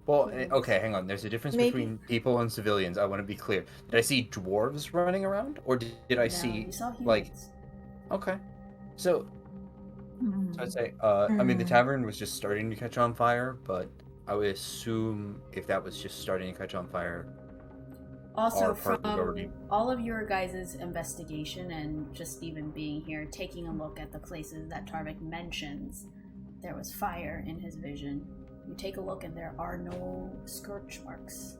Well, okay, hang on. There's a difference between people and civilians. I want to be clear. Did I see dwarves running around? Or did I see, you saw humans. like... Okay. So I'd say, I mean, the tavern was just starting to catch on fire, but I would assume if that was just starting to catch on fire... Also, from all of your guys' investigation and just even being here, taking a look at the places that Tarvik mentions, there was fire in his vision. You take a look and there are no scorch marks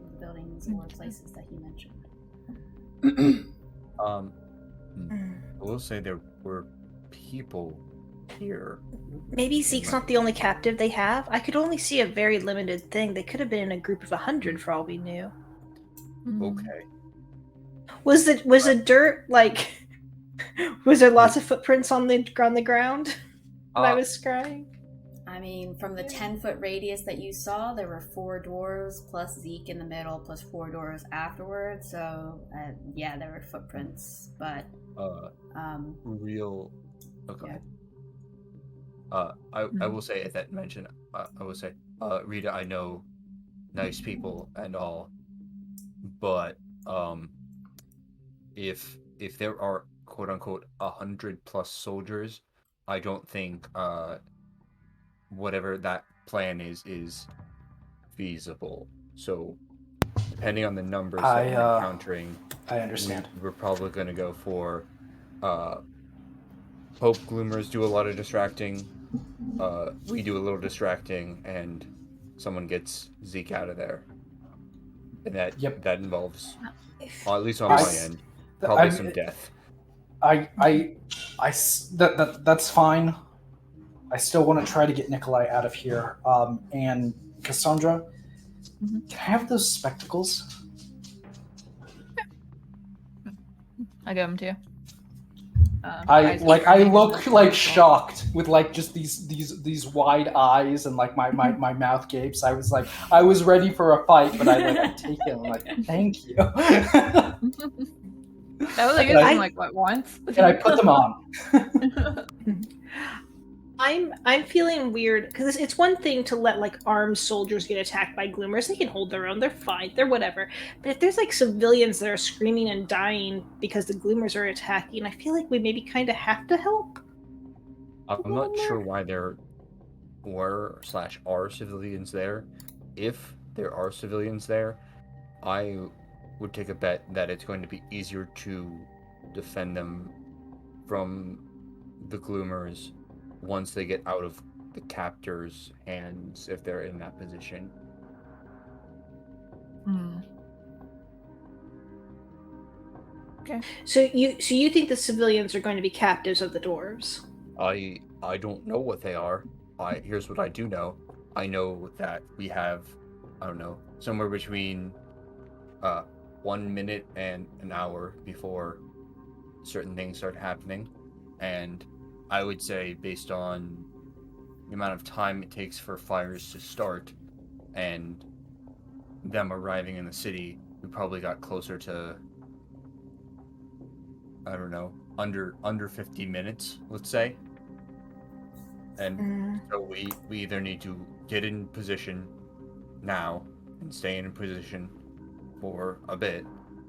in the buildings or places that he mentioned. I will say there were people here. Maybe Zeke's not the only captive they have. I could only see a very limited thing. They could have been in a group of 100 for all we knew. Okay. Was the dirt like? Was there lots of footprints on the ground when I was scrying? I mean, from the 10-foot radius that you saw, there were 4 dwarves plus Zeke in the middle plus 4 dwarves afterwards. So yeah, there were footprints, but real. Okay. Yeah. I will say at that mention, I will say, Rita, I know, nice people and all. But if there are quote unquote 100 plus soldiers, I don't think whatever that plan is feasible. So depending on the numbers that we're encountering, I understand. We're probably going to go for Hope Gloomers do a lot of distracting. We do a little distracting, and someone gets Zeke out of there. And that involves, at least on I- my end, probably I'm- some death. That's fine. I still want to try to get Nikolai out of here. And Cassandra, Mhm. can I have those spectacles? I give them to you. I look Isaac- like shocked with like just these wide eyes and like my mouth gapes. I was ready for a fight, but I take it. I'm like, thank you. I was like And I- using like what once, And I put them on. I'm feeling weird because it's one thing to let like armed soldiers get attacked by gloomers. They can hold their own. They're fine. They're whatever. But if there's like civilians that are screaming and dying because the gloomers are attacking, I feel like we maybe kind of have to help. I'm not sure why there were/are civilians there. If there are civilians there, I would take a bet that it's going to be easier to defend them from the gloomers once they get out of the captors' hands, if they're in that position. Okay. So you think the civilians are going to be captives of the dwarves? I don't know what they are. Here's what I do know. I know that we have, I don't know, somewhere between 1 minute and an hour before certain things start happening. And I would say, based on the amount of time it takes for fires to start and them arriving in the city, we probably got closer to, I don't know, under 50 minutes, let's say. And so we either need to get in position now and stay in position for a bit,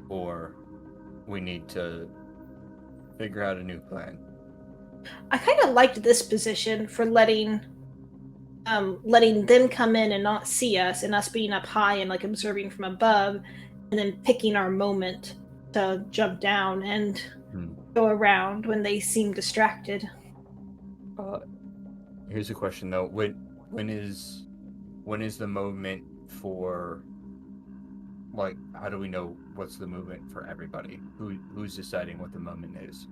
or we need to figure out a new plan. I kind of liked this position for letting them come in and not see us, and us being up high and like observing from above, and then picking our moment to jump down and go around when they seem distracted. Here's a question though: when is the moment for, like, how do we know what's the movement for everybody? Who's deciding what the moment is?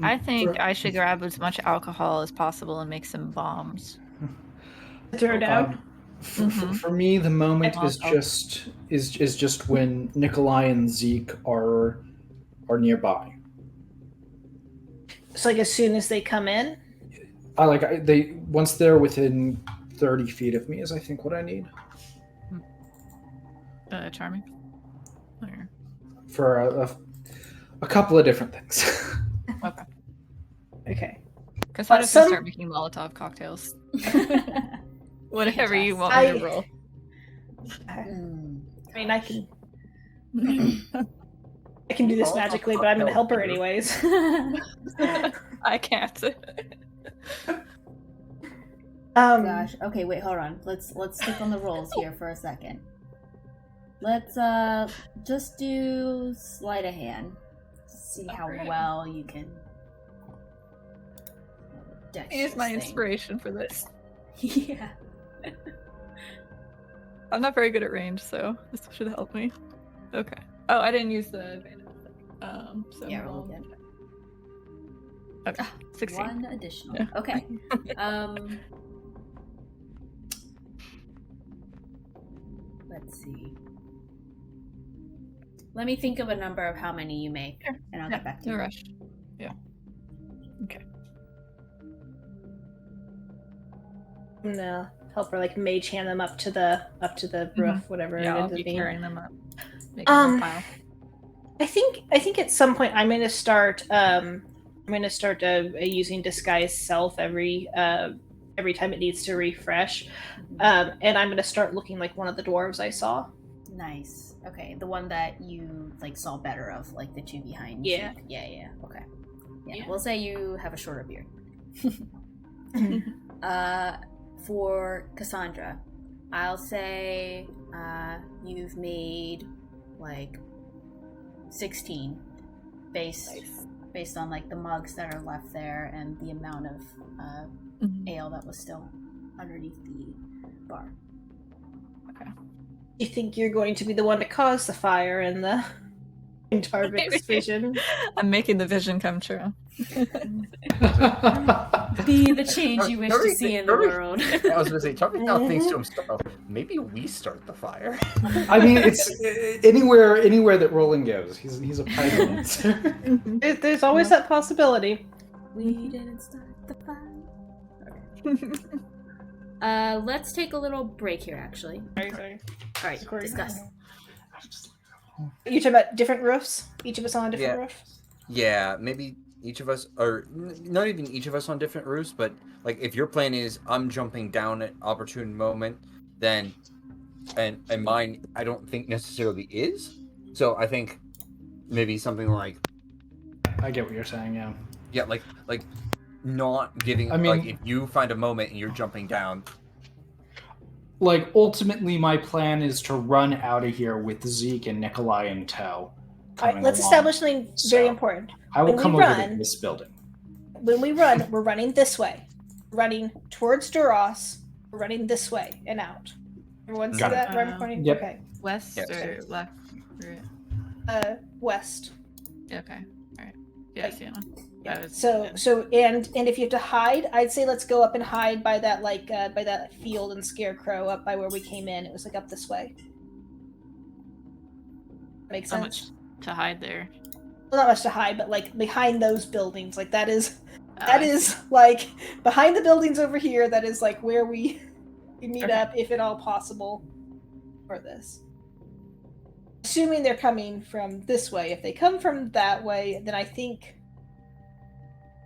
I think I should grab as much alcohol as possible and make some bombs. Throw down. For me, the moment And is also- just when Nikolai and Zeke are nearby. So like as soon as they come in. Once they're within 30 feet of me is I think what I need Charming. Or... for a couple of different things. Okay. Okay. Because I'm just gonna start making Molotov cocktails. Whatever you want me to roll. I mean, I can do this magically, but I'm gonna help her anyways. I can't. Gosh. Okay, wait, hold on. Let's stick on the rolls here for a second. Let's just do sleight of hand. See how well you can Use my inspiration for this. Yeah. I'm not very good at range, so this should help me. Okay. Oh, I didn't use the advantage. So Yeah, roll again. Okay. 16. One additional. Yeah. Okay. Let's see. Let me think of a number of how many you make, and I'll get back to no you. rush. Yeah. Okay. I'm gonna help her like mage hand them up to the roof, whatever Yeah, it I'll ends be up being. carrying them up. Making a pile. I think at some point I'm gonna start using disguise self every time it needs to refresh, and I'm gonna start looking like one of the dwarves I saw. Nice. Okay, the one that you like saw better of, like the two behind. Yeah. Zeke. Yeah. Okay. Yeah. Yeah. We'll say you have a shorter beard. For Cassandra, I'll say you've made like 16 based on like the mugs that are left there and the amount of ale that was still underneath the bar. Okay. You think you're going to be the one to cause the fire in the in Tarvik's vision? I'm making the vision come true. Be the change you wish to see in the world. I was going to say, Tarvik now thinks to himself, maybe we start the fire. I mean, it's anywhere that Roland goes. He's a pilot. There's always that possibility. We didn't start the fire. Let's take a little break here, actually. Sorry. All right, discuss. You talking about different roofs? Each of us on a different roof? Yeah, maybe each of us, or not even each of us on different roofs, but like if your plan is I'm jumping down at opportune moment, then and mine I don't think necessarily is. So I think maybe something like I get what you're saying. Yeah. Yeah, like not giving. I mean, like if you find a moment and you're jumping down. Like ultimately, my plan is to run out of here with Zeke and Nikolai in tow. All right, let's establish something very important. I will come over to this building. When we run, we're running this way. We're running towards Duras. We're running this way and out. Everyone see that? Right? Yep. Okay. West or left? West. Okay. All right. Yeah, I see it. So and if you have to hide, I'd say let's go up and hide by that by that field and scarecrow up by where we came in. It was like up this way. Makes sense. Much to hide there. Well, not much to hide, but like behind those buildings, like that is like behind the buildings over here. That is like where we meet up, if at all possible, for this. Assuming they're coming from this way. If they come from that way, then I think.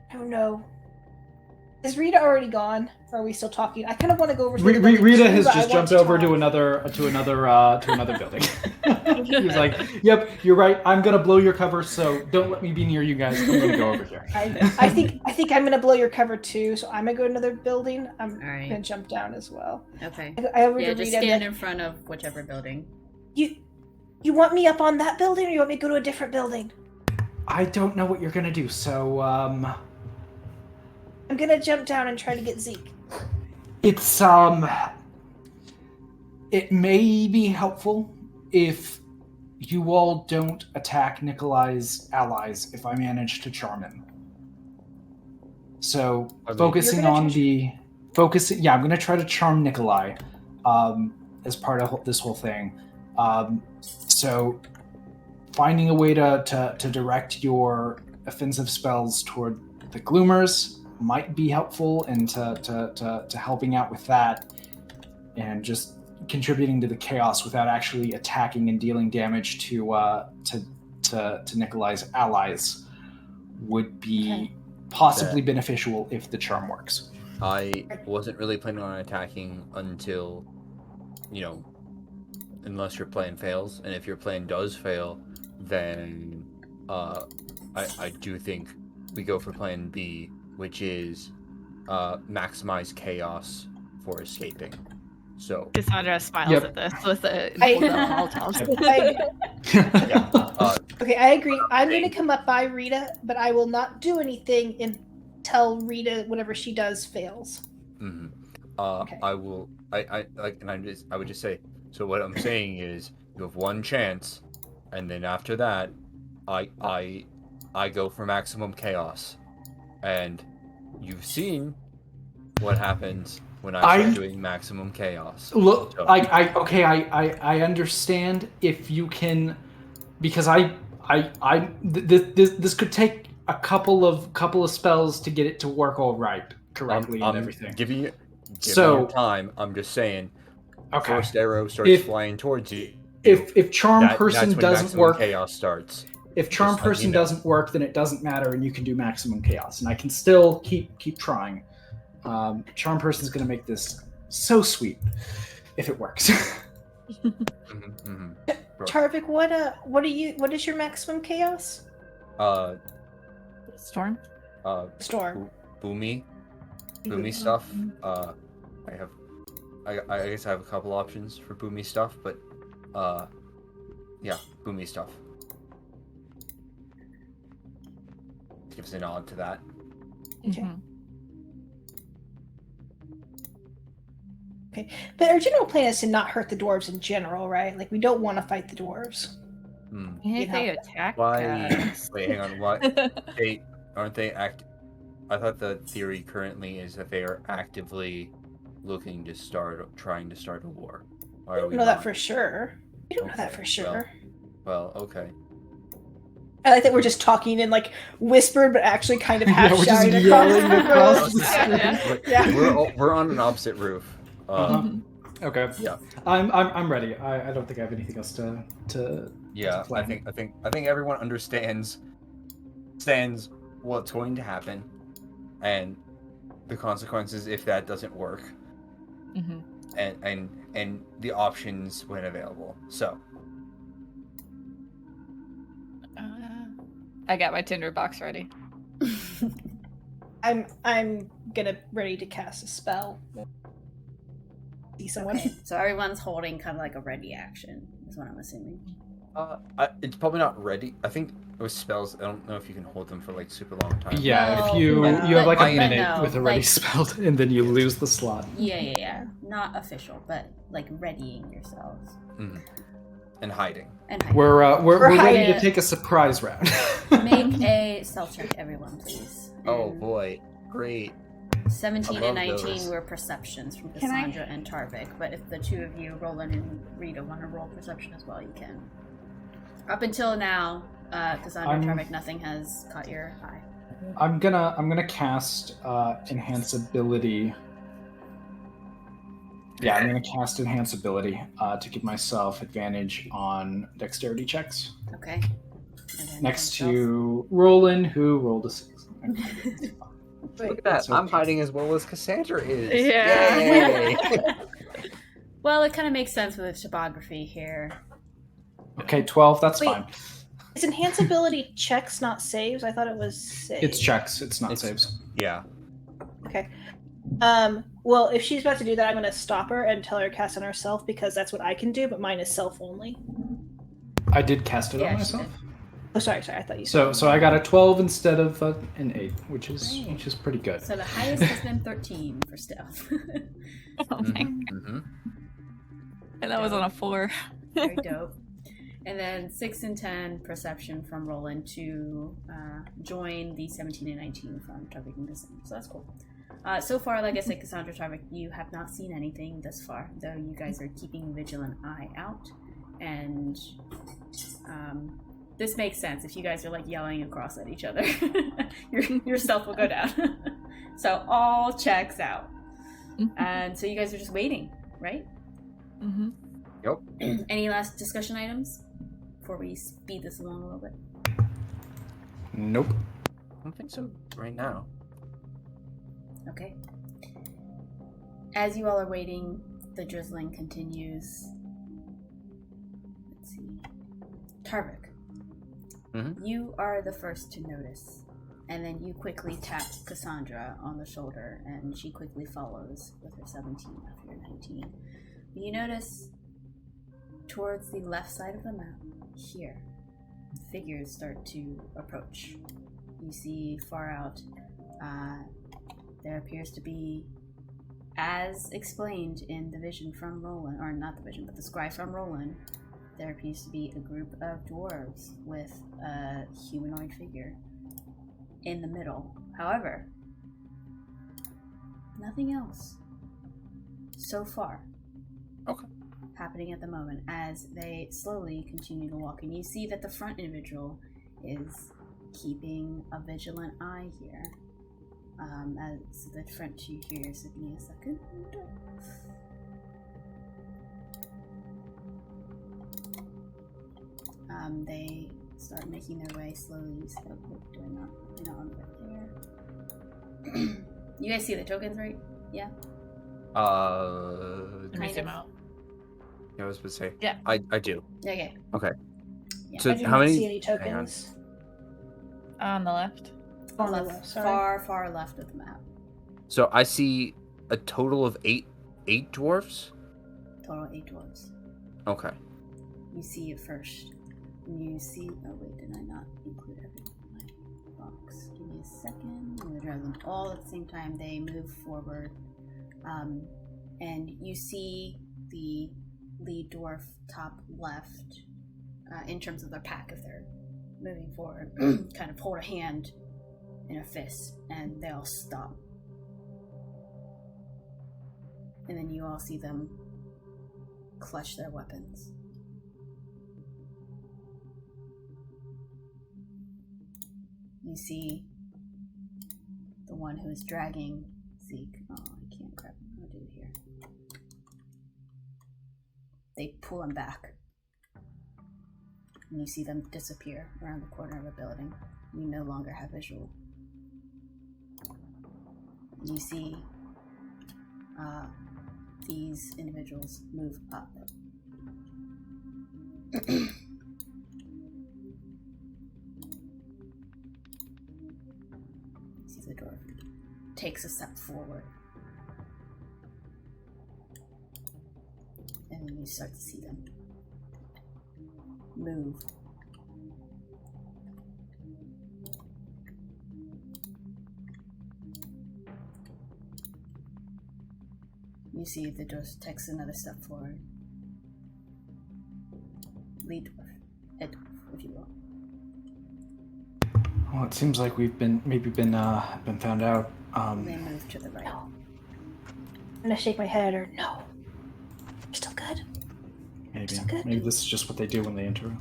I don't know. Is Rita already gone? Or are we still talking? I kind of want to go over to the building Rita too, has but just jumped over to another building. He's like, "Yep, you're right. I'm gonna blow your cover, so don't let me be near you guys. I'm gonna go over here." I think I'm gonna blow your cover too. So I'm gonna go to another building. I'm gonna jump down as well. Okay. Yeah, just stand in front of whichever building. You want me up on that building, or you want me to go to a different building? I don't know what you're gonna do, so I'm gonna jump down and try to get Zeke. It's it may be helpful if you all don't attack Nikolai's allies if I manage to charm him. So focusing on I'm gonna try to charm Nikolai as part of this whole thing. So finding a way to direct your offensive spells toward the Gloomers might be helpful, and to helping out with that, and just contributing to the chaos without actually attacking and dealing damage to Nikolai's allies would be possibly beneficial if the charm works. I wasn't really planning on attacking until, unless your plan fails, and if your plan does fail, then I do think we go for plan B, which is maximize chaos for escaping. So Cassandra smiles at this with a Okay, I agree. I'm going to come up by Rita, but I will not do anything until Rita, whatever she does, fails. Mm-hmm. I will. I would just say. So what I'm saying is, you have one chance, and then after that, I go for maximum chaos, and you've seen what happens when I start doing maximum chaos. Look, so. I understand if you can, because this could take a couple of spells to get it to work all right correctly and everything. Giving you time. I'm just saying. Okay. First arrow starts flying towards you. If charm person doesn't work, chaos starts. If charm person doesn't work, then it doesn't matter, and you can do maximum chaos, and I can still keep trying. Charm person is going to make this so sweet if it works. Tarvik, what is your maximum chaos? Storm. Storm. Boomy stuff. I guess I have a couple options for boomy stuff, but boomy stuff. Gives a nod to that. Okay. Okay, but our general plan is to not hurt the dwarves in general, right? Like we don't want to fight the dwarves. If they know. attack Why? us. Wait, hang on. What? Aren't they act? I thought the theory currently is that they are actively trying to start a war. Why We are don't we know that not? for sure. We don't know that Okay, for sure. Well, okay. I like that we're just talking in like whispered, but actually kind of half Yeah, we're just shouting yelling across across the the room. street. Yeah. We're on an opposite roof. Okay. Yeah. I'm ready. I don't think I have anything else to Yeah, I plan. think everyone understands what's going to happen and the consequences if that doesn't work. And the options when available. So I got my Tinder box ready. I'm gonna ready to cast a spell. See someone. Okay, so everyone's holding kind of like a ready action, is what I'm assuming. it's probably not ready. I think with spells, I don't know if you can hold them for like super long time. Yeah, No, if you but- have like a but minute no, with a ready like- spell, and then you lose the slot. Yeah. Not official, but like readying yourselves. And hiding. And hiding. We're ready hiding. to take a surprise round. Make a stealth check, everyone, please. Oh And boy, great. 17 I and love 19 those. were perceptions from Can I- Cassandra and Tarvik, but if the two of you, Roland and Rita, want to roll perception as well, you can. Up until now, Cassandra and Tarvik, nothing has caught your eye. I'm gonna cast enhance ability. Yeah, I'm gonna cast enhance ability to give myself advantage on dexterity checks. Okay. And then Next stealth. to Roland, who rolled a 6. Look at that. So- I'm hiding as well as Cassandra is. Yeah. Yay! Well, it kind of makes sense with the topography here. Okay, 12. That's Wait. fine. Is enhance ability checks, not saves? I thought it was saves. It's checks. It's not It's- saves. Yeah. Okay. Well, if she's about to do that, I'm gonna stop her and tell her to cast on herself because that's what I can do, but mine is self only. I did cast it Yeah, on she myself. did. Oh, sorry. I thought you So said. I got a 12 instead of an 8, which is Great. pretty good. So the highest has been 13 for stealth. Mm-hmm. And that was on a 4. Very dope. And then 6 and 10 perception from Roland to join the 17 and 19 from Tarvik and Cassandra. So that's cool. So far, like I said, Cassandra, Tarvik, you have not seen anything thus far, though you guys are keeping a vigilant eye out. And this makes sense if you guys are like yelling across at each other. your stealth will go down. So all checks out. And so you guys are just waiting, right? Yep. Any last discussion items before we speed this along a little bit? Nope. I don't think so right now. Okay. As you all are waiting, the drizzling continues. Let's see. Tarvik, you are the first to notice. And then you quickly tap Cassandra on the shoulder, and she quickly follows with her 17 after your 19. But you notice towards the left side of the map, here, figures start to approach. You see far out, there appears to be, as explained in the vision from Roland, or not the vision, but the scry from Roland, there appears to be a group of dwarves with a humanoid figure in the middle. However, nothing else so far happening at the moment as they slowly continue to walk. And you see that the front individual is keeping a vigilant eye here. As the front two here, so give me a second. They start making their way slowly. So they're not on the way there. You guys see the tokens, right? Yeah. Let me Kind zoom of. out. I was about to say. Yeah. I do. Okay. Okay. Yeah. So I do how not many? see any hang on. tokens. On the left. On the Left, left, sorry. far left of the map. So I see a total of eight dwarfs. Total 8 dwarves. Okay. You see it first. You see. Oh wait, did I not include everything in my box? Give me a second. I'm gonna drive them all at the same time. They move forward, and you see the lead dwarf top left, in terms of their pack, if they're moving forward, kind of hold a hand in a fist, and they all stop. And then you all see them clutch their weapons. You see the one who is dragging Zeke. Oh, I can't grab him. I'll do it here. They pull him back. And you see them disappear around the corner of a building. You no longer have visual. You see these individuals move up. You see the dwarf takes a step forward. And then you start to see them move. You see the dwarf takes another step forward. Lead dwarf, head dwarf, if you will. Well, it seems like we've been found out. They move to the right. No. I'm gonna shake my head or no. You're still good. Maybe. So good. Maybe this is just what they do when they enter.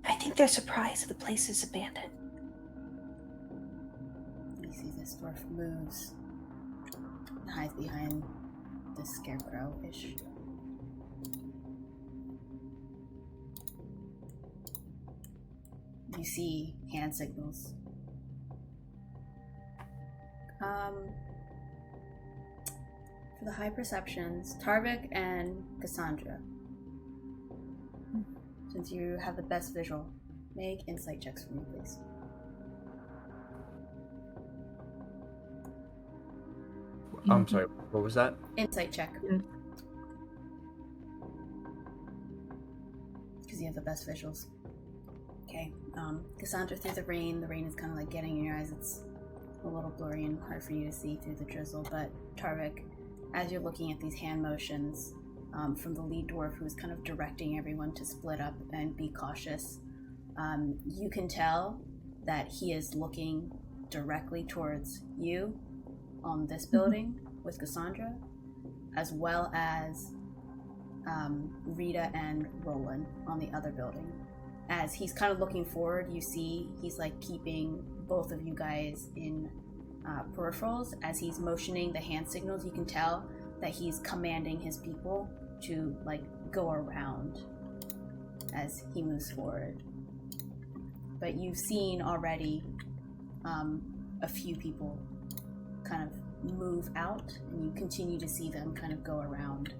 I think they're surprised that the place is abandoned. You see this dwarf moves and hides behind the scarecrow-ish. You see hand signals. For the high perceptions, Tarvik and Cassandra, since you have the best visual, make insight checks for me, please. I'm sorry, what was that? Insight check. Because you have the best visuals. Okay. Cassandra, through the rain is kind of like getting in your eyes. It's a little blurry and hard for you to see through the drizzle. But Tarvik, as you're looking at these hand motions from the lead dwarf who's kind of directing everyone to split up and be cautious, you can tell that he is looking directly towards you on this building with Cassandra, as well as Rita and Roland on the other building. As he's kind of looking forward, you see he's like keeping both of you guys in peripherals. As he's motioning the hand signals, you can tell that he's commanding his people to like go around as he moves forward. But you've seen already a few people kind of move out, and you continue to see them kind of go around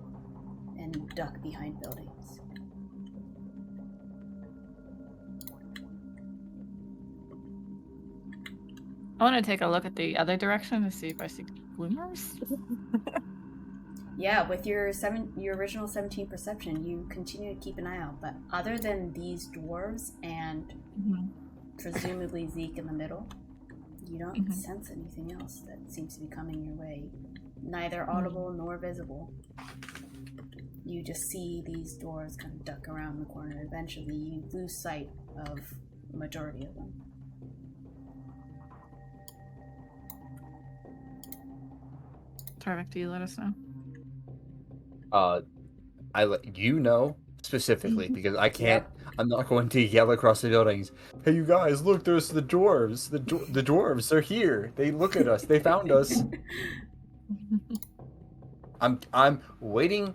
and duck behind buildings. I want to take a look at the other direction to see if I see bloomers. Yeah, with your original 17 perception, you continue to keep an eye out. But other than these dwarves and presumably Zeke in the middle, you don't sense anything else that seems to be coming your way. Neither audible nor visible. You just see these doors kind of duck around the corner. Eventually, you lose sight of the majority of them. Tarvik, do you let us know? I let you know specifically because I can't. I'm not going to yell across the buildings. Hey, you guys! Look, there's the dwarves. The dwarves. They're here. They look at us. They found us. I'm waiting.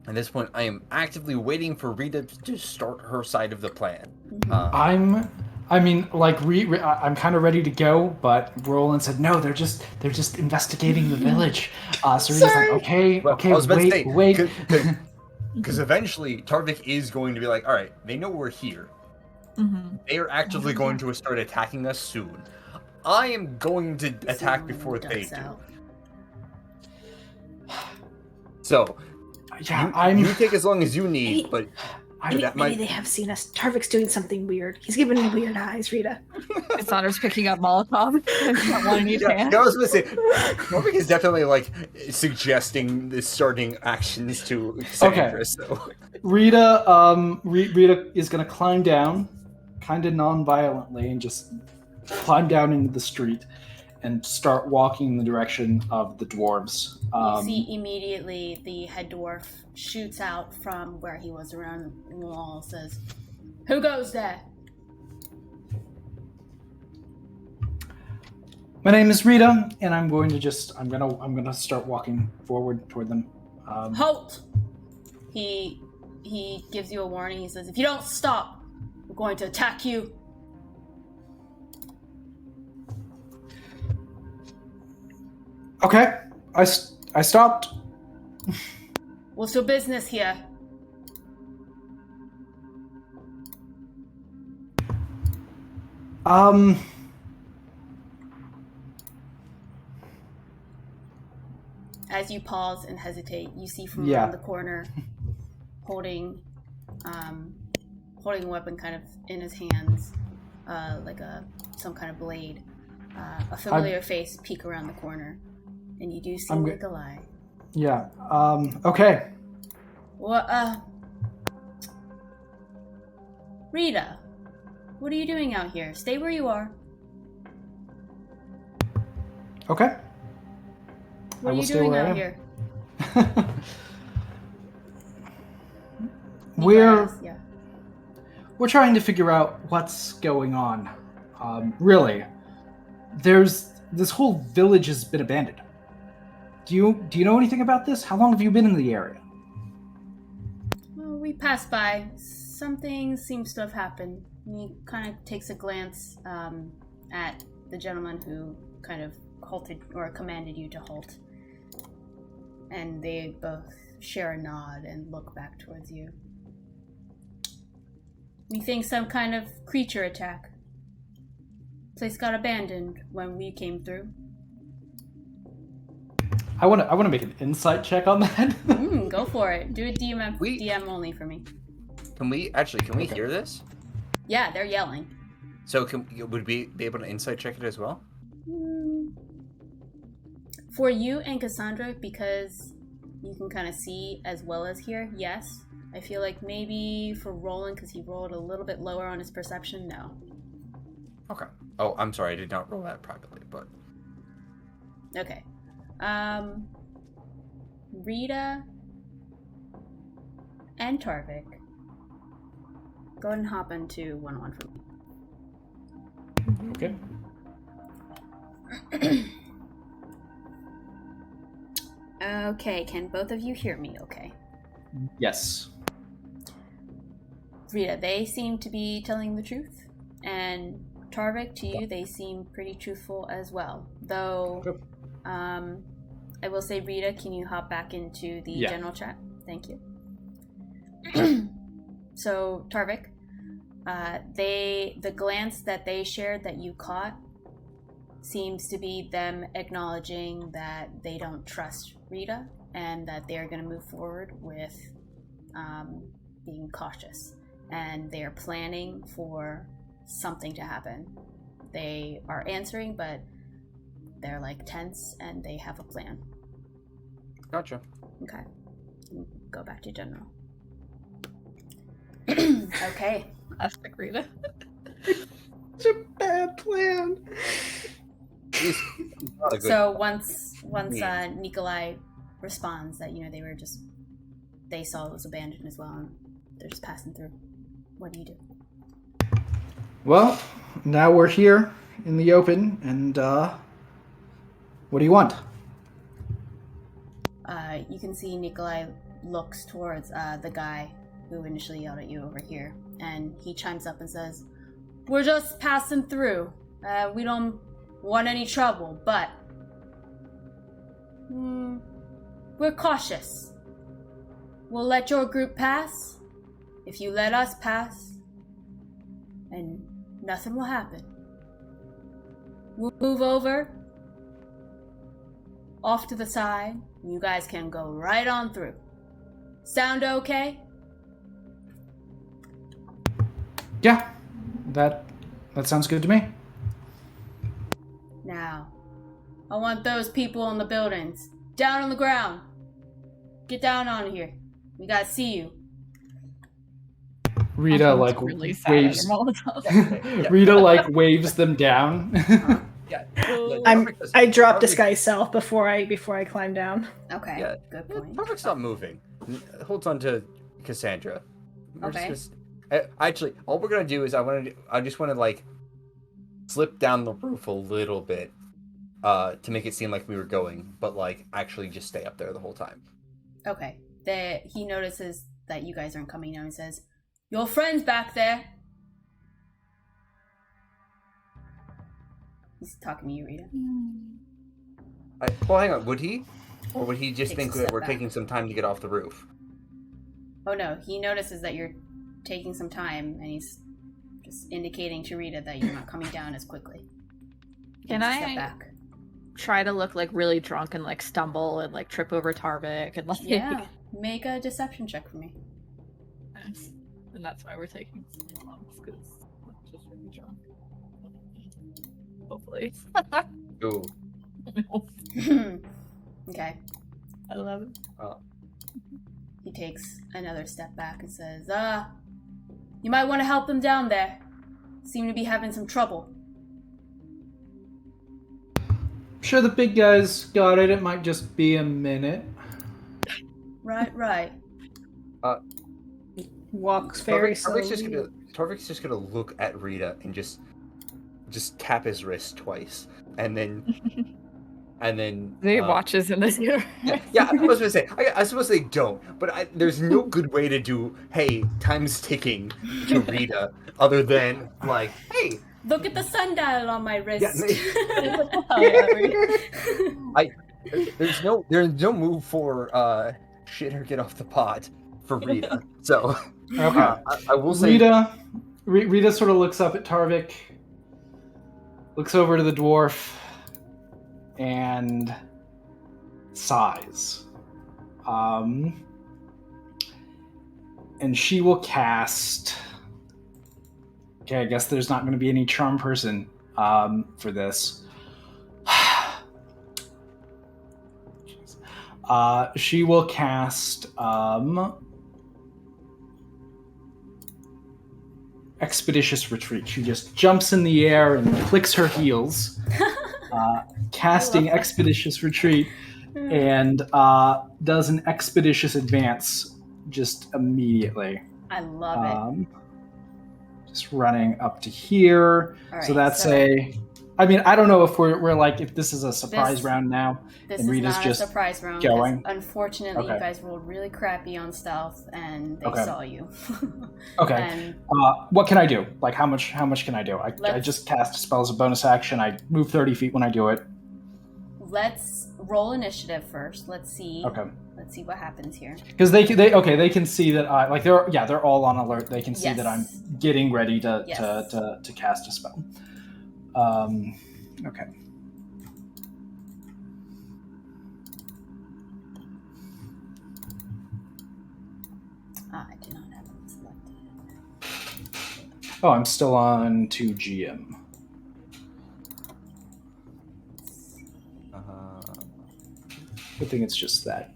At this point, I am actively waiting for Rita to start her side of the plan. I'm kind of ready to go, but Roland said no. They're just investigating the village. So Rita's like, okay, I was about to say, wait. Because eventually Tarvik is going to be like, all right, they know we're here. They are actively going to start attacking us soon. I am going to attack before they do. So, yeah, you take as long as you need, but Maybe they have seen us. Tarvik's doing something weird. He's giving me weird eyes, Rita. Cassandra's picking up Molotov. Not one in each hand. I was gonna say, Norvik is definitely like suggesting the starting actions to Cassandra. So Rita is gonna climb down, kind of non-violently, and just climb down into the street and start walking in the direction of the dwarves. You see immediately the head dwarf shoots out from where he was around the wall, says, "Who goes there?" My name is Rita, and I'm gonna start walking forward toward them. Halt! He gives you a warning. He says, "If you don't stop, we're going to attack you." Okay, I stopped. What's your business here? As you pause and hesitate, you see from around the corner, holding a weapon kind of in his hands, like some kind of blade. A familiar face peek around the corner, and you do see Nikolai. Yeah. Okay. What? Rita, what are you doing out here? Stay where you are. Okay. What are you doing out here? We're trying to figure out what's going on. Really, this whole village has been abandoned. Do you know anything about this? How long have you been in the area? Well, we passed by. Something seems to have happened. And he kind of takes a glance at the gentleman who kind of halted or commanded you to halt. And they both share a nod and look back towards you. We think some kind of creature attack. Place got abandoned when we came through. I want to make an insight check on that. Go for it. Do a DM only for me. Can we hear this? Yeah, they're yelling. So would we be able to insight check it as well? For you and Cassandra, because you can kind of see as well as hear, yes. I feel like maybe for Roland, because he rolled a little bit lower on his perception, no. Okay. Oh, I'm sorry, I did not roll that privately, but... Okay. Rita and Tarvik, go ahead and hop into 1-1 for me. Okay. Okay, can both of you hear me okay? Yes. Rita, they seem to be telling the truth, and Tarvik, to you, they seem pretty truthful as well. Though, I will say, Rita, can you hop back into the general chat? Thank you. So, Tarvik, the glance that they shared that you caught seems to be them acknowledging that they don't trust Rita and that they're going to move forward with being cautious. And they're planning for something to happen. They are answering, but they're like tense and they have a plan. Gotcha. Okay. Go back to general. Okay. Classic Rita. It's a bad plan. So once Nikolai responds that they saw it was abandoned as well, and they're just passing through. What do you do? Well, now we're here in the open, and what do you want? You can see Nikolai looks towards the guy who initially yelled at you over here, and he chimes up and says, "We're just passing through. We don't want any trouble, but we're cautious. We'll let your group pass if you let us pass, and nothing will happen. We'll move over off to the side. You guys can go right on through. Sound okay?" Yeah, that sounds good to me. Now, I want those people in the buildings down on the ground. Get down on here. We gotta see you. Rita Looks like really sad at waves. her Molotov. Rita like waves them down. Yeah. I drop disguise self before I climb down. Okay, Yeah. good point. Perfect's not moving. Holds on to Cassandra. Okay. Actually, all we're gonna do is I just want to like slip down the roof a little bit, to make it seem like we were going, but like actually just stay up there the whole time. Okay. He notices that you guys aren't coming down and says, "Your friend's back there." He's talking to you, Rita. Well, hang on. Would he, or would he just Takes think a that step we're back. taking some time to get off the roof? Oh no, he notices that you're taking some time, and he's just indicating to Rita that you're not coming down as quickly. Can Takes a step I back. try to look like really drunk and like stumble and like trip over Tarvik and like Yeah, make a deception check for me. and that's why we're taking so long because we're just really drunk. Hopefully. Ooh. Okay. I love it. He takes another step back and says, you might want to help them down there. Seem to be having some trouble. I'm sure the big guys got it. It might just be a minute. Right. Walks very slowly. Torvik's just gonna look at Rita and just tap his wrist twice, and then He watches in this universe. Yeah, I was gonna say. I suppose they don't, but there's no good way to do. Hey, time's ticking to Rita, other than like, hey, Look at the sundial on my wrist. there's no move for shit or get off the pot for Rita. So Okay. I will say Rita sort of looks up at Tarvik, looks over to the dwarf, and sighs. And she will cast. Okay, I guess there's not going to be any charm person for this. She will cast Expeditious Retreat. She just jumps in the air and clicks her heels, casting Expeditious Retreat, and does an Expeditious Advance just immediately. I love it. Just running up to here. All So right, that's I mean, I don't know if we're like, if this is a surprise round now. This and is Rita's not just a surprise round. going. Unfortunately, Okay. you guys rolled really crappy on stealth, and they Okay. saw you. Okay. And What can I do? Like, how much can I do? I just cast a spell as a bonus action. I move 30 feet when I do it. let's roll initiative first. Let's see. Okay. Let's see what happens here. Because they can see that I like they're all on alert. They can see that I'm getting ready to cast a spell. Okay. I do not have it selected. Oh, I'm still on 2GM. Good thing it's just that.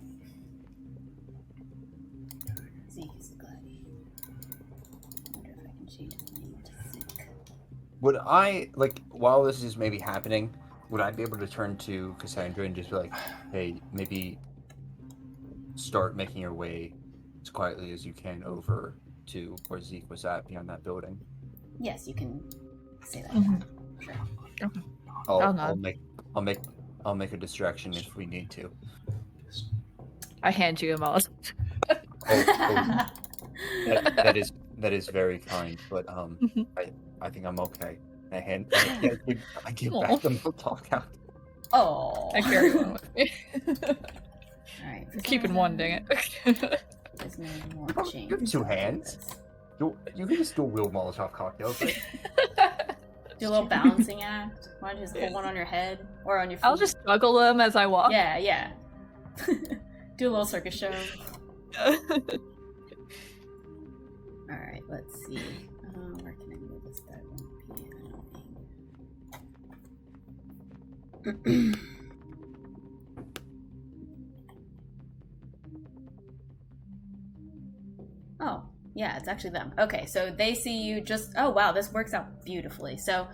Zeke is a gladiator. I wonder if I can change his name to Zeke. Would I, like, while this is maybe happening, would I be able to turn to Cassandra and just be like, hey, maybe start making your way as quietly as you can over to where Zeke was at beyond that building? Yes, you can say that. Mhm. Sure. Okay. I'll make a distraction if we need to. I hand you a Molotov. That is very kind, but I think I'm okay. I give back the Molotov out. Oh. I carry one with me. Alright. I'm keeping one, dang it. There's no more Oh, change. you have 2 hands. You can just dual wield Molotov cocktails. Right? Do a little balancing act. Why don't you just hold one on your head or on your feet? I'll just juggle them as I walk. Yeah. Do a little circus show. Alright, let's see. Where Oh, yeah, it's actually them. Okay, so they see you just... Oh, wow, this works out beautifully. So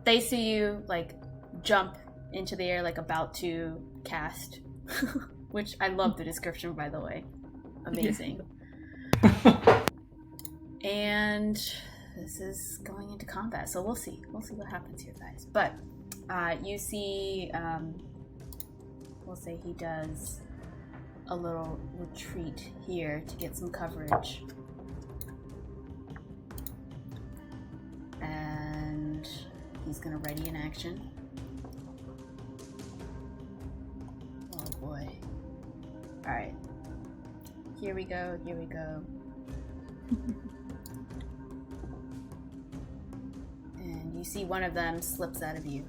they see you, like, jump into the air, like, about to cast. Which, I love the description, by the way. Amazing. And this is going into combat, so we'll see. We'll see what happens here, guys. But you see, we'll say he does a little retreat here to get some coverage. And he's gonna ready an action. Oh boy. Alright. Here we go, here we go. And you see one of them slips out of view.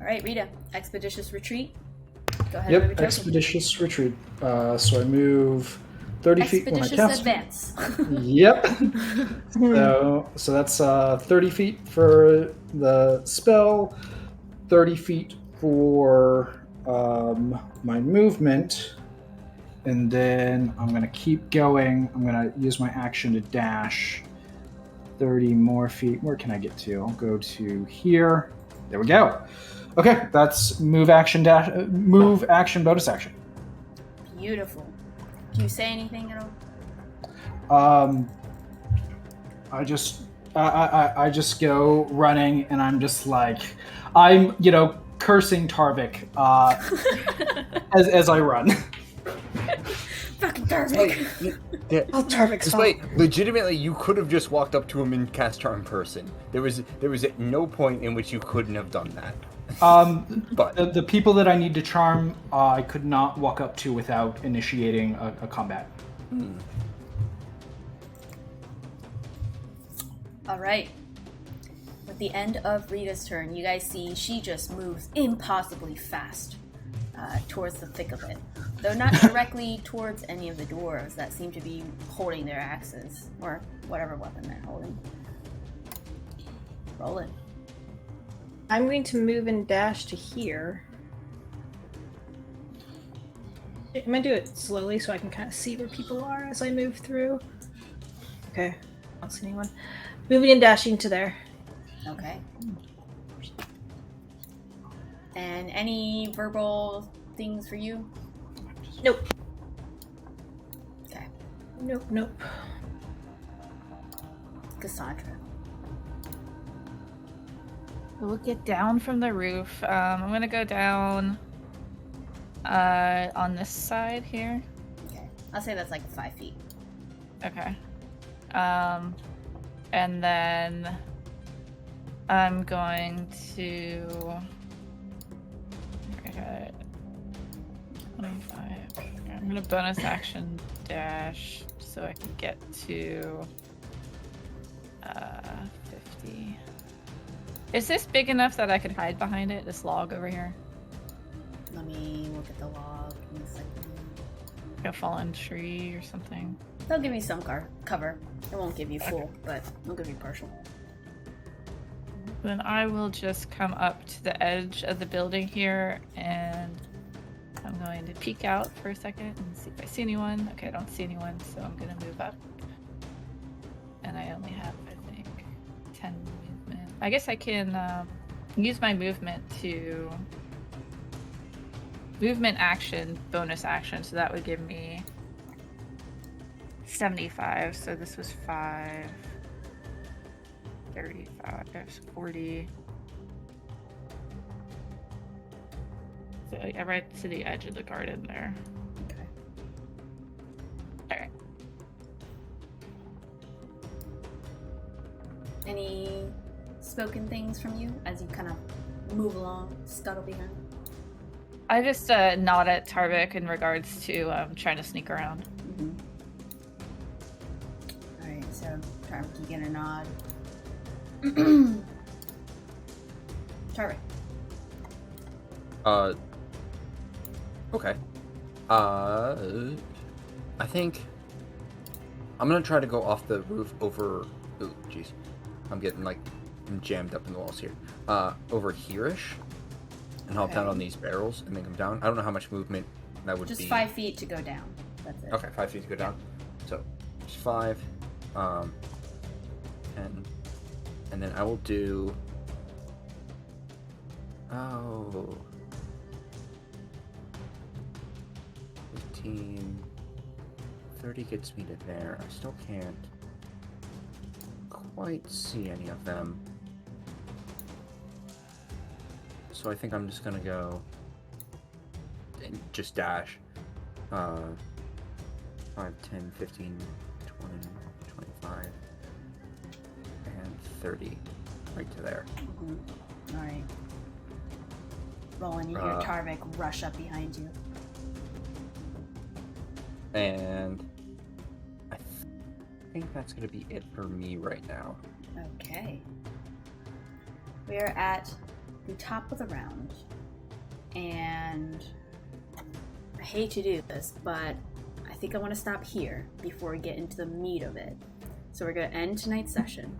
Alright, Rita, expeditious retreat. Go ahead and move Yep, your token. expeditious retreat. So I move 30 feet when I Expeditious cast. advance. Yep. So that's 30 feet for the spell, 30 feet for my movement, and then I'm going to keep going. I'm going to use my action to dash 30 more feet. Where can I get to? I'll go to here. There we go. Okay, that's move, action, bonus action. Beautiful. Do you say anything at all? I just go running, and I'm just like, I'm cursing Tarvik as I run. Fucking Tarvik. Oh, Tarvik's fault. Wait, legitimately, you could have just walked up to him and cast charm person. There was at no point in which you couldn't have done that. But the people that I need to charm, I could not walk up to without initiating a combat. All right. With the end of Rita's turn, you guys see she just moves impossibly fast towards the thick of it. Though not directly towards any of the dwarves that seem to be holding their axes, or whatever weapon they're holding. Roll it. I'm going to move and dash to here. I'm going to do it slowly so I can kind of see where people are as I move through. Okay, I don't see anyone. Moving and dashing to there. Okay. And any verbal things for you? Nope. Okay. Nope. Cassandra. We'll get down from the roof. I'm gonna go down on this side here. Okay. I'll say that's like 5 feet. Okay. And then I'm going to 25. I'm gonna bonus action dash so I can get to 50. Is this big enough that I could hide behind it? This log over here? Let me look at the log in a second. Like a fallen tree or something? They'll give you some cover. It won't give you full, but they'll give you partial. Then I will just come up to the edge of the building here, and I'm going to peek out for a second and see if I see anyone. Okay, I don't see anyone, so I'm going to move up. And I only have, I think, 10 movement. I guess I can use my movement to... Movement action, bonus action, so that would give me 75, so this was 5... 35, 40. So yeah, right to the edge of the garden there. Okay. Alright. Any spoken things from you as you kind of move along, scuttle behind? I just nod at Tarvik in regards to trying to sneak around. Mm-hmm. Alright, so Tarvik, you get a nod. Tarvik. Okay. I think I'm gonna try to go off the roof over. Ooh, jeez, I'm jammed up in the walls here. Over here-ish, and hop down on these barrels and then come down. I don't know how much movement that would be. Just 5 feet to go down. That's it. Okay, 5 feet to go down. So, just 5. And then I will do. Oh. 15. 30 gets me to there. I still can't quite see any of them. So I think I'm just gonna go and just dash. 5, 10, 15, 20, 25, and 30. Right to there. Mm-hmm. Alright. Roland, you hear Tarvik rush up behind you. And I think that's going to be it for me right now. Okay. We are at the top of the round. And I hate to do this, but I think I want to stop here before we get into the meat of it. So we're going to end tonight's session.